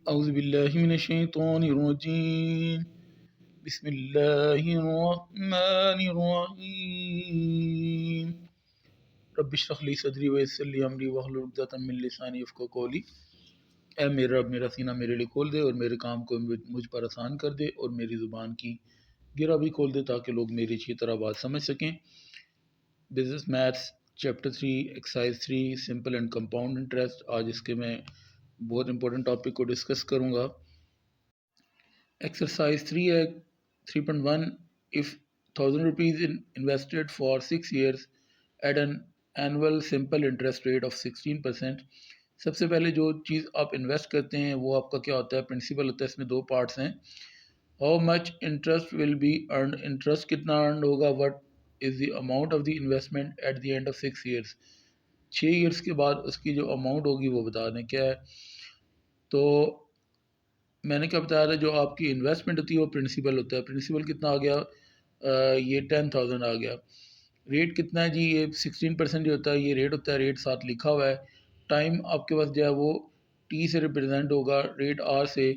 औज़ुबिल्लाहिमिनश्शैतानिर्रजीम बिस्मिल्लाहिर्रहमानिर्रहीम रब्बिश्रह ली सदरी वयस्सिर ली अमरी वहलुल उक़दतम मिन लिसानी यफ़क़हू क़ौली। ऐ मेरे रब, मेरा सीना मेरे लिए खोल दे और मेरे काम को मुझ पर आसान कर दे और मेरी ज़ुबान की गिरा भी खोल दे ताकि लोग मेरी अच्छी तरह बात समझ सकें। Business maths chapter 3 exercise 3 simple and compound interest. आज इसके मैं बहुत इंपॉर्टेंट टॉपिक को डिस्कस करूँगा। एक्सरसाइज 3 है 3.1 if 1000 rupees invested for 6 years at an annual simple interest rate of 16%। सबसे पहले जो चीज़ आप इन्वेस्ट करते हैं वो आपका क्या होता है, प्रिंसिपल होता है। इसमें दो पार्ट्स हैं। How much interest will be earn, interest कितना अर्न होगा। What is the amount of the investment at the end of 6 years, 6 years के बाद उसकी जो अमाउंट होगी वो बता दें क्या है। तो मैंने क्या बताया था, जो आपकी इन्वेस्टमेंट होती है वो प्रिंसिपल होता है। प्रिंसिपल कितना आ गया, ये 10,000 आ गया। रेट कितना है जी, ये 16% जो होता है ये रेट होता है। रेट साथ लिखा हुआ है। टाइम आपके पास जो है वो टी से रिप्रेजेंट होगा, रेट आर से।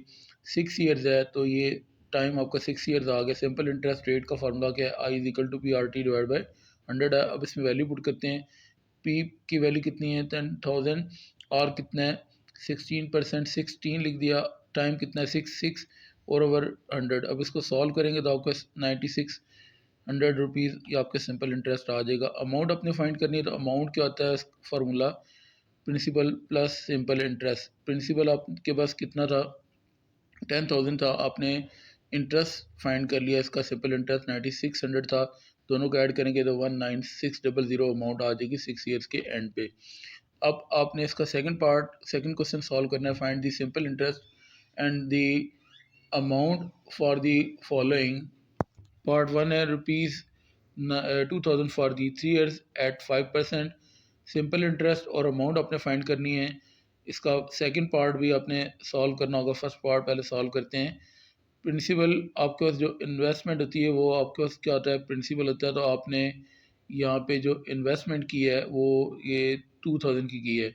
6 years है तो ये टाइम आपका 6 years आ गया। सिंपल इंटरेस्ट रेट का फार्मूला क्या है, I is equal to P R T divide by 100 है। अब इसमें वैल्यू पुट करते हैं। पी की वैल्यू कितनी है 10,000, आर कितना है 16%, 16 लिख दिया। टाइम कितना है 6 और ओवर 100। अब इसको सॉल्व करेंगे तो आपको 9600 रुपीज़ ये आपके सिंपल इंटरेस्ट आ जाएगा। अमाउंट अपने फाइंड करनी है तो अमाउंट क्या होता है, formula principal plus simple interest. Principal आपके पास कितना था 10,000 था, आपने इंटरेस्ट फाइंड कर लिया। इसका सिंपल इंटरेस्ट 9600 था। दोनों को ऐड करेंगे तो 19600 अमाउंट आ जाएगी 6 years के एंड पे। अब आपने इसका सेकंड क्वेश्चन सॉल्व करना है। Find the simple interest and the amount for the following. Part 1 है rupees 2000 for the 3 years at 5%। Simple interest और अमाउंट आपने फाइंड करनी है। इसका सेकंड पार्ट भी आपने सॉल्व करना होगा। फर्स्ट पार्ट पहले सॉल्व करते हैं। प्रिंसिपल आपके पास जो इन्वेस्टमेंट होती है वो आपके पास क्या होता है, प्रिंसिपल होता है। तो आपने यहाँ पे जो इन्वेस्टमेंट की है वो ये 2000 की है,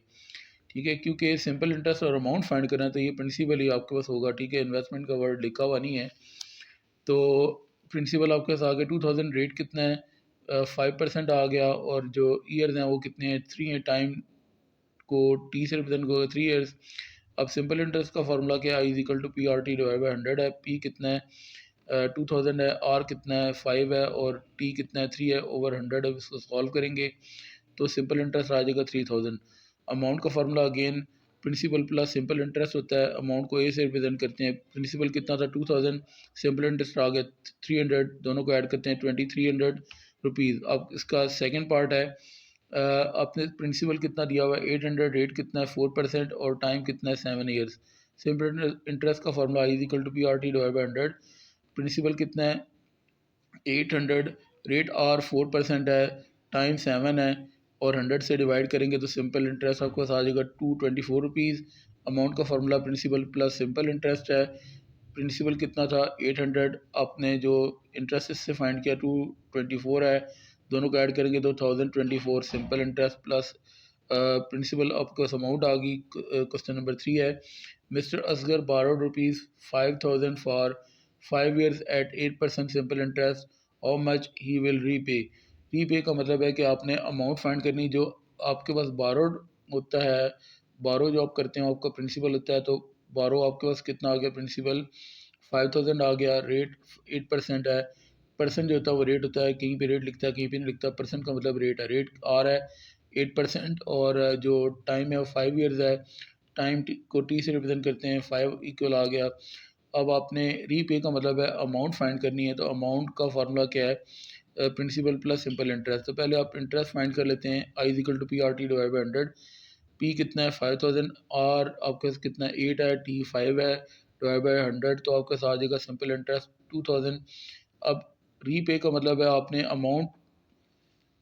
ठीक है। क्योंकि सिंपल इंटरेस्ट और अमाउंट फाइंड करना है तो ये प्रिंसिपल ही आपके पास होगा, ठीक है। इन्वेस्टमेंट का वर्ड लिखा हुआ नहीं है। तो प्रिंसिपल आपके पास आ गया 2000। रेट कितना है 5% आ गया। और जो ईयर्स हैं वो कितने हैं 3 हैं। टाइम को टी से रिप्रेजेंट होगा 3 years। अब सिंपल इंटरेस्ट का फार्मूला क्या है, I is equal to P R T divide by 100 है। पी कितना है 2000 है, आर कितना है 5 है और टी कितना है 3 है ओवर 100 है। इसको सॉल्व करेंगे तो सिंपल इंटरेस्ट आ जाएगा 3000। अमाउंट का formula again principal plus simple interest होता है। अमाउंट को ए से रिप्रेजेंट करते हैं। प्रिंसिपल कितना था 2000, सिंपल इंटरेस्ट आ गया 300। दोनों को ऐड करते हैं 2300 रुपीज़। अब इसका सेकंड पार्ट है, आपने प्रिंसिपल कितना दिया हुआ है 800, रेट कितना है 4% और टाइम कितना है 7 years। सिंपल इंटरेस्ट का formula is equal to P R T divide by 100। Principal कितना है 800, रेट आर 4% है, टाइम 7 है और 100 से डिवाइड करेंगे तो सिंपल इंटरेस्ट आपके पास आ जाएगा 224 रुपीज़। अमाउंट का formula principal plus simple interest है। प्रिंसिपल कितना था 800, आपने जो इंटरेस्ट इससे फाइंड किया 224 है। दोनों को ऐड करेंगे तो 1024। सिंपल इंटरेस्ट प्लस प्रिंसिपल आपके पास अमाउंट आ गई। क्वेश्चन नंबर 3 है, mister Asgar borrowed rupees 5000 for 5 years at 8% simple interest. How much he will repay. Repay का मतलब है कि आपने अमाउंट फाइंड करनी जो आपके पास बारोड होता है। बारो जो आप करते हैं आपका प्रिंसिपल होता है। तो बारो आपके पास कितना आ गया, प्रिंसिपल 5000 आ गया। रेट 8% है। परसेंट जो होता है वो रेट होता है, कहीं पे रेट लिखता है कहीं पे नहीं लिखता। परसेंट का मतलब रेट है। रेट आर है 8% और जो टाइम है वो 5 years है। टाइम को टी से रिप्रेजेंट करते हैं, 5 इक्वल आ गया। अब आपने रीपे का मतलब है अमाउंट फाइंड करनी है। तो अमाउंट का फार्मूला क्या है, प्रिंसिपल प्लस सिंपल इंटरेस्ट। तो पहले आप इंटरेस्ट फाइंड कर लेते हैं, I is equal to P R T divide by 100। P कितना है 5000, आर आपके पास कितना है 8 है, टी 5 है डिवाइड बाई 100 तो आपके साथ आ जाएगा सिंपल इंटरेस्ट 2000। अब रीपे का मतलब है आपने अमाउंट,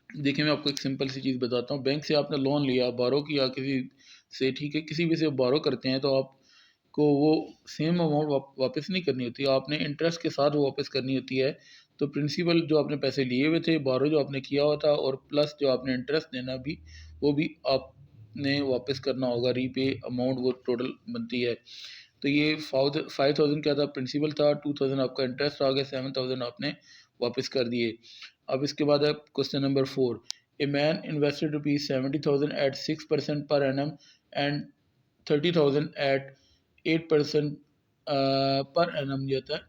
देखिए मैं आपको एक सिंपल सी चीज़ बताता हूँ। बैंक से आपने लोन लिया, बारो किया किसी से, ठीक है, किसी भी से बारो करते हैं तो आपको वो सेम अमाउंट वापस नहीं करनी होती, आपने इंटरेस्ट के साथ वो वापस करनी होती है। तो प्रिंसिपल जो आपने पैसे लिए हुए थे, बारो जो आपने किया हुआ था और प्लस जो आपने इंटरेस्ट देना भी वो भी आपने वापस करना होगा। रीपे अमाउंट वो टोटल बनती है। तो ये 5000 क्या था, प्रिंसिपल था, 2000 आपका इंटरेस्ट आ गया, 7000 आपने वापस कर दिए। अब इसके बाद है question number 4। A man invested ₹70,000 at 6% per annum and 30,000 eight 8% per annum जो होता है,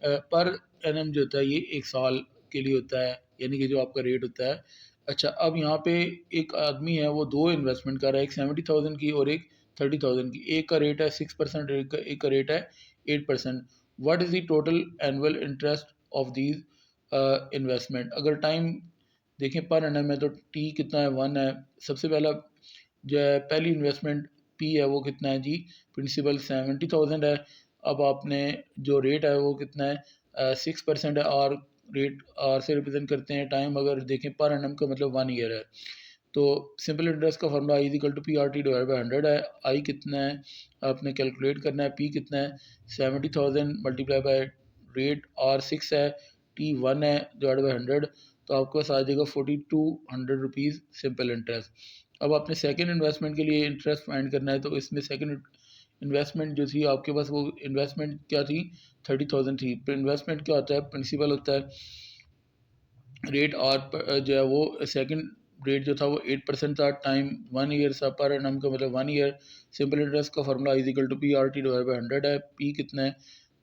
पर एनम जो होता है ये एक साल के लिए होता है, यानी कि जो आपका रेट होता है। अच्छा, अब यहाँ पे एक आदमी है, वो दो इन्वेस्टमेंट कर रहा है, एक 70,000 की और एक 30,000 की। एक का रेट है 6%, एक का रेट है 8%। What is the total annual interest of these investment? अगर टाइम देखें पर एनम है तो टी कितना है, 1 है। सबसे पहला जो है पहली इन्वेस्टमेंट पी है वो कितना है जी, प्रिंसिपल 70,000 है। अब आपने जो रेट है वो कितना है, 6% है। आर रेट आर से रिप्रेजेंट करते हैं। टाइम अगर देखें पर एनम का मतलब 1 ईयर है। तो सिंपल इंटरेस्ट का formula I equal to P R T divide by 100 है। आई कितना है आपने कैलकुलेट करना है, पी कितना है 70,000 मल्टीप्लाई बाई रेट, आर 6 है, टी 1 है, डिवाइड बाई 100। तो आपके पास आ जाएगा 4200 रुपीज़ सिंपल इंटरेस्ट। अब आपने सेकंड इन्वेस्टमेंट के लिए इंटरेस्ट फाइंड करना है। तो इसमें सेकंड इन्वेस्टमेंट जो थी आपके पास, वो इन्वेस्टमेंट क्या थी, 30,000 थी। इन्वेस्टमेंट क्या होता है, प्रिंसिपल होता है, रेट और जो है वो सेकंड रेट जो था वो 8% था, टाइम 1 ईयर था, पर एनम का मतलब 1 ईयर। सिंपल इंटरेस्ट का formula is equal to P R T divide by 100 है। पी कितना है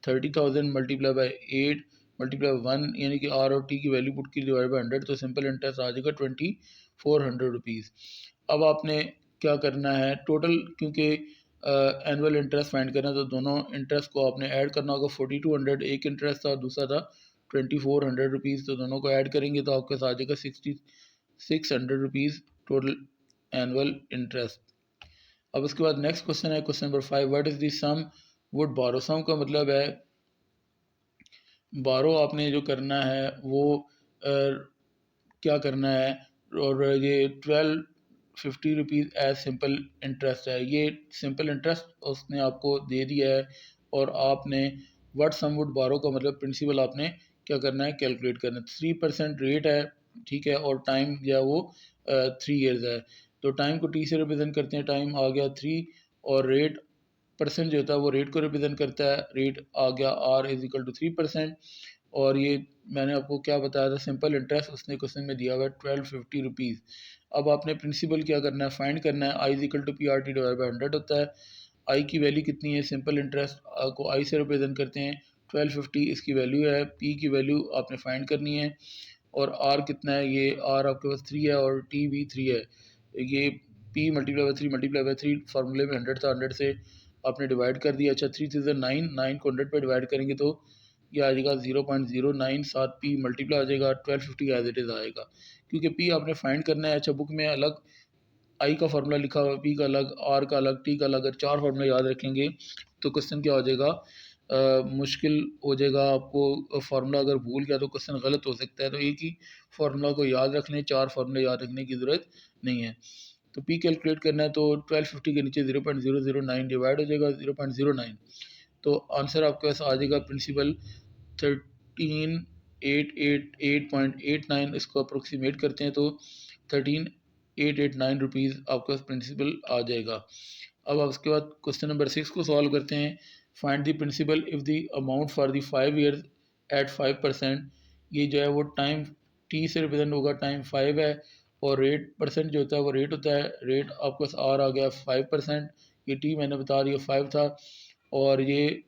30,000 मल्टीप्लाई बाई 8 मल्टीप्लाई 1, यानी कि आर और टी की वैल्यू पुट की डिवाइड बाई 100। तो सिंपल इंटरेस्ट आ जाएगा 2400 रुपीज़। अब आपने क्या करना है टोटल, क्योंकि एनुअल इंटरेस्ट फाइंड करना है तो दोनों इंटरेस्ट को आपने ऐड करना होगा। 4200 एक इंटरेस्ट था, दूसरा था 2400 रुपीज़। तो दोनों को ऐड करेंगे तो आपके साथ आ जाएगा 6600 रुपीज़ टोटल एनुअल इंटरेस्ट। अब उसके बाद नेक्स्ट क्वेश्चन है question number 5। What is the sum would borrow? Sum का मतलब है बोरो आपने जो करना है वो क्या करना है। और ये 1250 रुपीज़ एज सिंपल इंटरेस्ट है। ये सिंपल इंटरेस्ट उसने आपको दे दिया है और आपने व्हाट सम वुड बोरो का मतलब प्रिंसिपल आपने क्या करना है, कैलकुलेट करना है। 3% रेट है, ठीक है, और टाइम जो है वो 3 ईयर्स है। तो टाइम को टी से रिप्रेजेंट करते हैं, टाइम आ गया 3, और रेट परसेंट जो होता है वो रेट को रिप्रेजेंट करता है, रेट आ गया आर इज इक्वल टू 3%। और ये मैंने आपको क्या बताया था, सिंपल इंटरेस्ट उसने क्वेश्चन में दिया हुआ है 1250 रुपीज़। अब आपने प्रिंसिपल क्या करना है, फाइंड करना है। I is equal to P R T divide by 100 होता है। आई की वैल्यू कितनी है, सिंपल इंटरेस्ट को आई से रिप्रेजेंट करते हैं, 1250 इसकी वैल्यू है। पी की वैल्यू आपने फाइंड करनी है। और आर कितना है, ये आर आपके पास 3 है और टी भी 3 है। ये P multiply by 3 multiply by 3 फार्मूले में 100 था, 100 से आपने डिवाइड कर दिया। अच्छा, 3 3 9, 9 को 100 पे डिवाइड करेंगे तो ये आ जाएगा 0.09, साथ पी मल्टीप्लाई आ जाएगा 1250 एज इट इज़ आएगा, क्योंकि पी आपने फाइंड करना है। अच्छा, बुक में अलग आई का फार्मूला लिखा हुआ है, पी का अलग, आर का अलग, टी का अलग। अगर 4 फार्मूला याद रखेंगे तो क्वेश्चन क्या हो जाएगा, मुश्किल हो जाएगा आपको। फार्मूला अगर भूल गया तो क्वेश्चन गलत हो सकता है। तो एक ही फार्मूला को याद रख लें, 4 फार्मूले याद रखने की ज़रूरत नहीं है। तो पी कैलकुलेट करना है तो 1250 के नीचे 0.009 डिवाइड हो जाएगा 0.09। तो आंसर आपके पास आ जाएगा प्रिंसिपल 13,888.89। इसको अप्रोक्सीमेट करते हैं तो 13,889 रुपीज़ आपके पास प्रिंसिपल आ जाएगा। अब आप उसके बाद क्वेश्चन नंबर 6 को सॉल्व करते हैं। Find the principal if the amount for the 5 years at 5%। ये जो है वो टाइम टी से रिप्रेजेंट होगा, टाइम 5 है, और रेट परसेंट जो होता है वो रेट होता है। रेट आपके पास आर आ गया 5%, ये टी मैंने बता दिया 5 था। और ये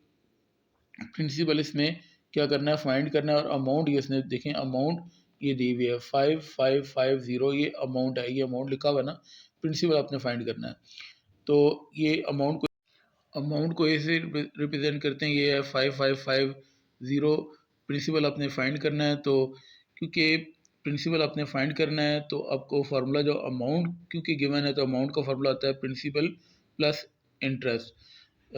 प्रिंसिपल इसमें क्या करना है, फाइंड करना है। और अमाउंट ये इसने देखें, अमाउंट ये दी हुई है 5550, ये अमाउंट है, ये अमाउंट लिखा हुआ है ना, प्रिंसिपल आपने फाइंड करना है। तो ये अमाउंट को ऐसे रिप्रेजेंट करते हैं, ये है 5550। प्रिंसिपल आपने फाइंड करना है। तो क्योंकि प्रिंसिपल आपने फाइंड करना है तो आपको फार्मूला जो अमाउंट क्योंकि गिवन है तो अमाउंट का फार्मूला आता है principal plus interest,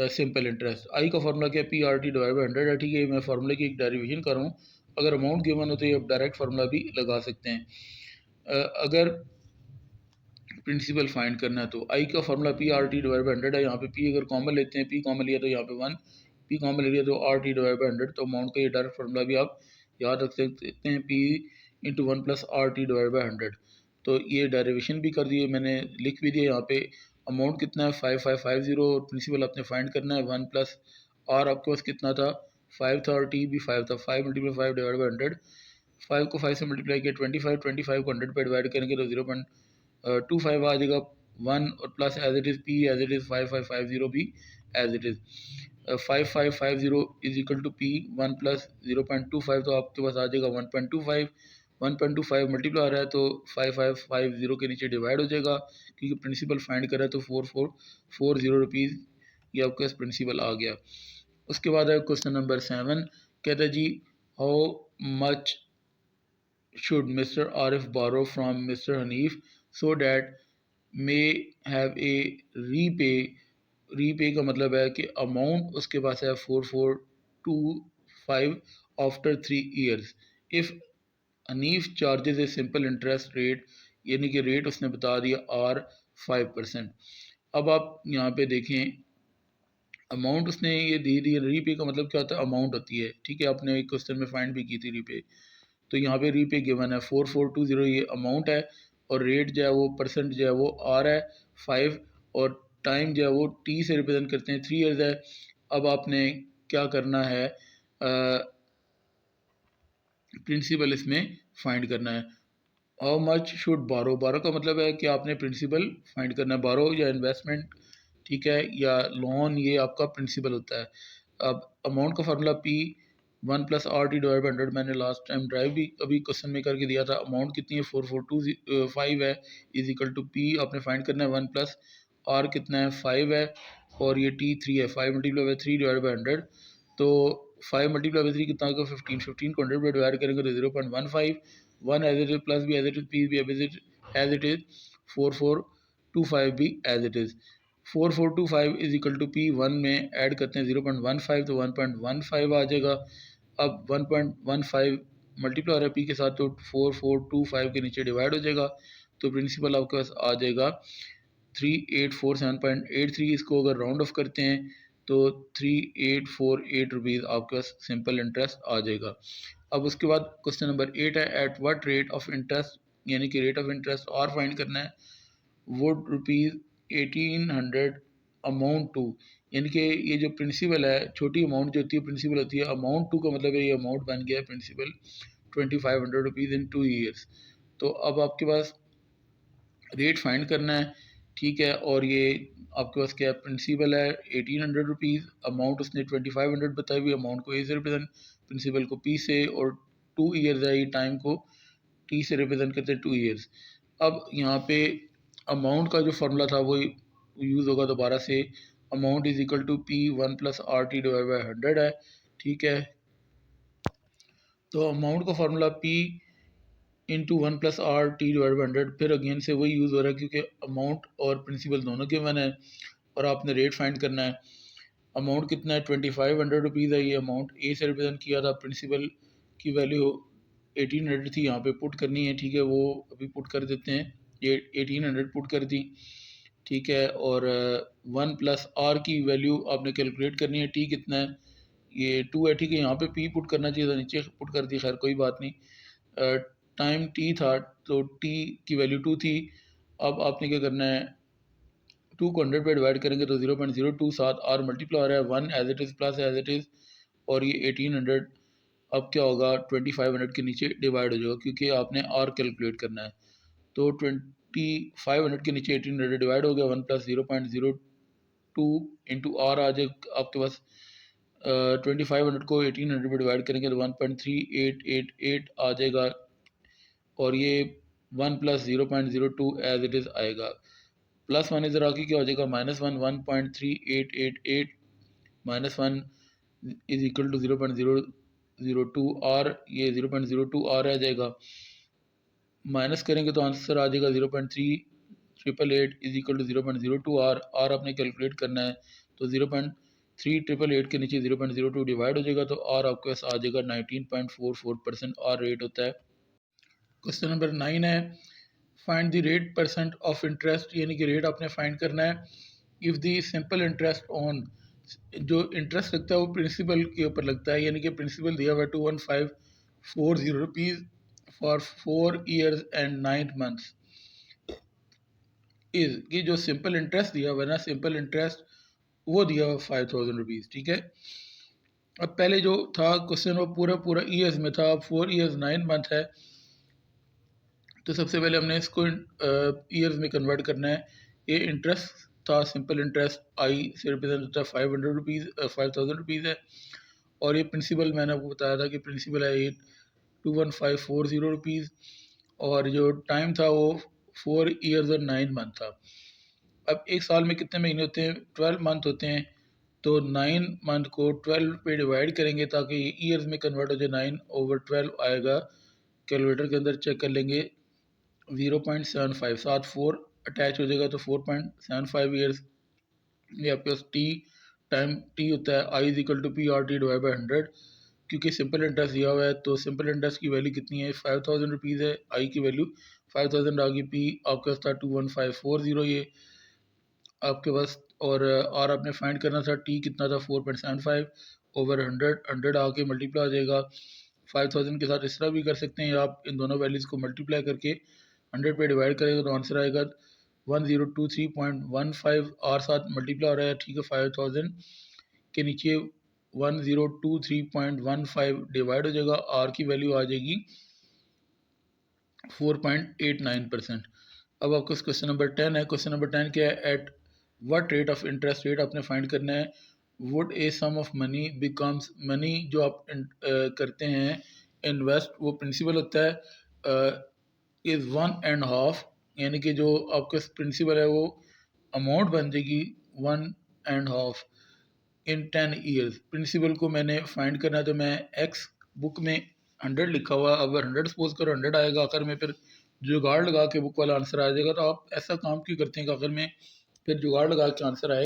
simple interest. I का फार्मूला क्या है, P R T divide by 100 है, ठीक है। मैं फार्मूले की एक डेरिवेशन कर रहा हूँ। अगर अमाउंट गिवन हो तो ये आप डायरेक्ट फार्मूला भी लगा सकते हैं। अगर प्रिंसिपल फाइंड करना है तो आई का formula P R T divide by 100 है। यहाँ पे पी अगर कॉमन लेते हैं, पी कॉमन लिया तो यहाँ पे 1, पी कॉमन ले लिया तो आर टी डिवाइड बाई 100। तो अमाउंट का ये डायरेक्ट फार्मूला भी आप याद रख सकते हैं, P into 1 plus R T divide by 100। तो ये डेरिवेशन भी कर दिए मैंने, लिख भी दिया यहाँ पे। अमाउंट कितना है 5550 और प्रिंसिपल आपने फाइंड करना है 1 प्लस आर आपके पास कितना था 5 था और टी भी 5 था 5 मल्टीप्लाई 5 डिवाइड बाई 100 5 को 5 से मल्टीप्लाई किया 25 को 100 पे डिवाइड करेंगे तो 0.25 आ जाएगा 1 और plus as it is P as it is 5550 भी as it is 5550 is equal to P 1 plus 0.25 तो आपके पास आ जाएगा 1.25 1.25 मल्टीप्लाई आ रहा है तो 5550 के नीचे डिवाइड हो जाएगा क्योंकि प्रिंसिपल फाइंड कर रहा है तो 4440 रुपीज़ ये आपके पास प्रिंसिपल आ गया। उसके बाद है क्वेश्चन नंबर 7 कहता है जी how much should Mr. Arif borrow from Mr. Hanif so that may have a repay का मतलब है कि अमाउंट उसके पास है 4425 after 3 years if Hanif charges a simple interest rate यानी कि रेट उसने बता दिया आर 5%। अब आप यहाँ पे देखें अमाउंट उसने ये दी दी रीपे का मतलब क्या होता है अमाउंट होती है ठीक है आपने एक क्वेश्चन में फाइंड भी की थी रीपे तो यहाँ पे रीपे गिवन है 4420 ये अमाउंट है और रेट जो है वो परसेंट जो है वो आर है 5 और टाइम जो है वो टी से रिप्रेजेंट करते हैं 3 years है। अब आपने क्या करना है प्रिंसिपल इसमें फाइंड करना है। हाउ मच शुड बारो का मतलब है कि आपने प्रिंसिपल फाइंड करना है बारो या इन्वेस्टमेंट ठीक है या लोन ये आपका प्रिंसिपल होता है। अब अमाउंट का formula P 1 plus R T divide by 100 मैंने लास्ट टाइम ड्राइव भी अभी क्वेश्चन में करके दिया था अमाउंट कितनी है 4425 है इज इक्वल टू पी आपने फाइंड करना है 1 प्लस आर कितना है 5 है और ये टी 3 है 5 मल्टीप्लाई बाई 3 डिवाइड बाई 100 तो 5 मल्टीप्लाई बाई 3 कितना होगा 15 को 100 पे डिवाइड करेंगे तो 0.15 1 एज इट इज प्लस भी एज इट इज पी भी एज इट इज 4425 भी as it is 4425 is equal to P 1 में ऐड करते हैं 0.15 तो 1.15 आ जाएगा। अब 1.15 मल्टीप्लाई हो रहा है पी के साथ तो 4425 के नीचे डिवाइड हो जाएगा तो प्रिंसिपल आपके पास आ जाएगा 3847.83 इसको अगर राउंड ऑफ करते हैं तो 3848 रुपीज़ आपके पास सिंपल इंटरेस्ट आ जाएगा। अब उसके बाद क्वेश्चन नंबर 8 है at what rate of interest यानी कि रेट ऑफ इंटरेस्ट और फाइंड करना है वुड रुपीज़ 1800 अमाउंट टू यानी कि ये जो प्रिंसिपल है छोटी अमाउंट जो होती है प्रिंसिपल होती है अमाउंट टू का मतलब है ये अमाउंट बन गया है प्रिंसिपल 2500 रुपीज़ इन 2 years। तो अब आपके पास रेट फाइंड करना है ठीक है और ये आपके पास क्या प्रिंसिपल है 1800 रुपीज़ अमाउंट उसने 2500 बताई हुई अमाउंट को ए से रिप्रेजेंट प्रिंसिपल को पी से और 2 years है ये टाइम को टी से रिप्रेजेंट करते हैं 2 years। अब यहाँ पे अमाउंट का जो फार्मूला था वो यूज़ होगा दोबारा से amount is equal to P 1 plus R T divide by 100 है ठीक है। तो अमाउंट का formula P into 1 plus R T divide by 100 फिर अगेन से वही यूज़ हो रहा है क्योंकि अमाउंट और प्रिंसिपल दोनों गिवन है और आपने रेट फाइंड करना है। अमाउंट कितना है 2500 रुपीज़ है ये अमाउंट ए से रिप्रेजेंट किया था प्रिंसिपल की वैल्यू 1800 थी यहाँ पे पुट करनी है ठीक है वो अभी पुट कर देते हैं ये 1800 पुट कर दी ठीक है और 1 प्लस आर की वैल्यू आपने कैलकुलेट करनी है टी कितना है ये 2 है ठीक है यहाँ पे पी पुट करना चाहिए था नीचे पुट कर दी खैर कोई बात नहीं। टाइम टी था तो टी की वैल्यू 2 थी। अब आपने क्या करना है 2 को 100 पे डिवाइड करेंगे तो 0.027 आर मल्टीप्लाई हो रहा है 1 as it is plus as it is और ये 1800 अब क्या होगा 2500 के नीचे डिवाइड हो जाएगा क्योंकि आपने आर कैलकुलेट करना है तो 2500 के नीचे 1800 डिवाइड हो गया 1 प्लस 0.02 इंटू आर आ जाए आपके पास 2500 को 1800 पे डिवाइड करेंगे तो 1.3888 आ जाएगा और ये 1 प्लस 0.02 एज इट इज़ आएगा प्लस वन इधर आके क्या हो जाएगा -1 1.3888 -1 इज इक्वल टू 0.002 आर ये 0.02 आर आ जाएगा माइनस करेंगे तो आंसर आ जाएगा 0.3888 is equal to 0.02 R R आपने कैलकुलेट करना है तो 0.3888 के नीचे 0.02 डिवाइड हो जाएगा तो आर आपके पास आ जाएगा 19.44% आर रेट होता है। क्वेश्चन नंबर 9 है find the rate percent of interest यानी कि रेट आपने फाइंड करना है if the simple interest on जो इंटरेस्ट लगता है वो प्रिंसिपल के ऊपर लगता है यानी कि प्रिंसिपल दिया हुआ है 21540 rupees for 4 years and 9 months is कि जो सिंपल इंटरेस्ट दिया हुआ है ना, सिंपल इंटरेस्ट वो दिया हुआ 5000 रुपीज़, ठीक है। अब पहले जो था क्वेश्चन वो पूरा पूरा ईयर्स में था, अब 4 ईयर्स 9 मंथ है, तो सबसे पहले हमने इसको ईयर्स में कन्वर्ट करना है। ये इंटरेस्ट था, सिंपल इंटरेस्ट आई से रिप्रेजेंट होता है 500 रुपीज़, 5000 रुपीज़ है। और ये प्रिंसिपल मैंने आपको बताया था कि प्रिंसिपल है ये 21540 रुपीज़, और जो टाइम था वो 4 ईयर्स और 9 मंथ था। अब एक साल में कितने महीने होते हैं? 12 मंथ होते हैं, तो 9 मंथ को 12 पे डिवाइड करेंगे ताकि ईयर्स में कन्वर्ट हो जाए। 9/12 आएगा, कैलकुलेटर के अंदर चेक कर लेंगे, 0.75, साथ 4 अटैच हो जाएगा तो 4.75 ईयर्स। ये आपके पास टाइम टी होता है, I is equal to P R T divide by 100। क्योंकि सिंपल इंटरेस्ट दिया हुआ है तो सिंपल इंटरेस्ट की वैल्यू कितनी है? 5000 रुपीज़ है, आई की वैल्यू 5000 आ गई, पी आपके पास था 21540 ये आपके पास, और आर आपने फाइंड करना था, टी कितना था 4.75 ओवर 100, 100 आके मल्टीप्लाई हो जाएगा 5000 के साथ। इस तरह भी कर सकते हैं आप, इन दोनों वैल्यूज़ को मल्टीप्लाई करके 100 पे डिवाइड करेंगे तो आंसर आएगा 1023.15, आर साथ मल्टीप्लाई हो रहा है, ठीक है। 5000 के नीचे 1023.15 डिवाइड हो जाएगा, आर की वैल्यू आ जाएगी 4.89%। अब आपका क्वेश्चन नंबर 10 है। क्वेश्चन नंबर 10 क्या है? At what rate of interest rate आपने फाइंड करना है। Would a sum of money becomes, money जो आप करते हैं इन्वेस्ट, वो प्रिंसिपल होता है इज़ 1.5, यानी कि जो आपका प्रिंसिपल है वो अमाउंट बन जाएगी 1.5 इन 10 ईयर्स। प्रिंसिपल को मैंने फाइंड करना है, तो मैं एक्स बुक में 100 लिखा हुआ, अगर 100 सपोज करो 100 आएगा, आखिर में फिर जुगाड़ लगा के बुक वाला आंसर आ जाएगा। तो आप ऐसा काम क्यों करते हैं कि आखिर में फिर जुगाड़ लगा के आंसर आए?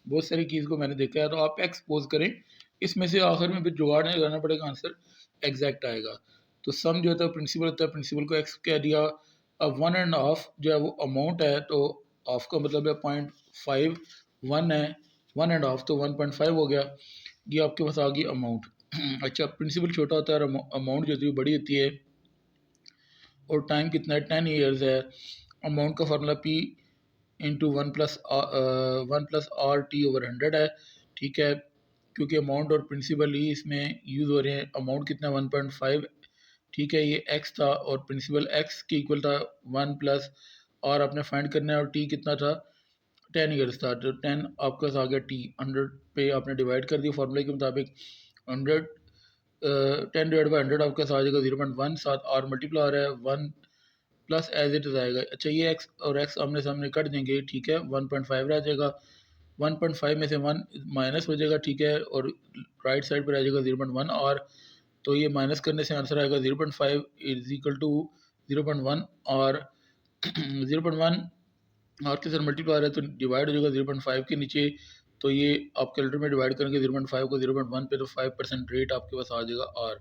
बहुत सारी चीज़ को मैंने देखा है, तो आप एक्स सपोज करें, इसमें से आखिर में फिर जुगाड़ नहीं लगाना पड़ेगा, आंसर एग्जैक्ट आएगा। तो सम जो होता है प्रिंसिपल होता है, प्रिंसिपल को एक्स कह दिया। अब 1.5 जो है वो अमाउंट है, तो हाफ का मतलब है 0.5, 1 है 1.5 तो 1.5 हो गया, ये आपके पास आ गई अमाउंट। अच्छा, प्रिंसिपल छोटा होता है और अमाउंट जो होती है बड़ी होती है, और टाइम कितना है? 10 ईयर्स है। अमाउंट का फार्मूला पी इंटू 1+r/t/100 है, ठीक है। क्योंकि अमाउंट और प्रिंसिपल ही इसमें यूज़ हो रहे हैं। अमाउंट कितना? 1.5, ठीक है। ये एक्स था और प्रिंसिपल एक्स के इक्वल था 1+r आपने फाइंड करना है, और टी कितना था? 10 ईयर्स था, तो 10 आपके पास आ गया, टी 100 पे आपने डिवाइड कर दिया फॉर्मूले के मुताबिक। 100 10 डिवाइड बाई 100 आपके पास आ जाएगा 0.1, साथ आर मल्टीप्लाई आ रहा है 1 प्लस एज इट इज आएगा। अच्छा, ये एक्स और एक्स आमने सामने कट देंगे, ठीक है। 1.5 रह जाएगा, 1.5 में से 1 माइनस हो जाएगा, ठीक है, और राइट साइड पर रह जाएगा 0.1 और, तो ये माइनस करने से आंसर आएगा 0.5 इज इक्वल टू 0.1 और 0.1 और के साथ मल्टीप्लाई आ रहा है तो डिवाइड हो जाएगा 0.5 के नीचे। तो ये आप कैलकुलेटर में डिवाइड करेंगे 0.5 को 0.1 पे, तो 5% रेट आपके पास आ जाएगा आर।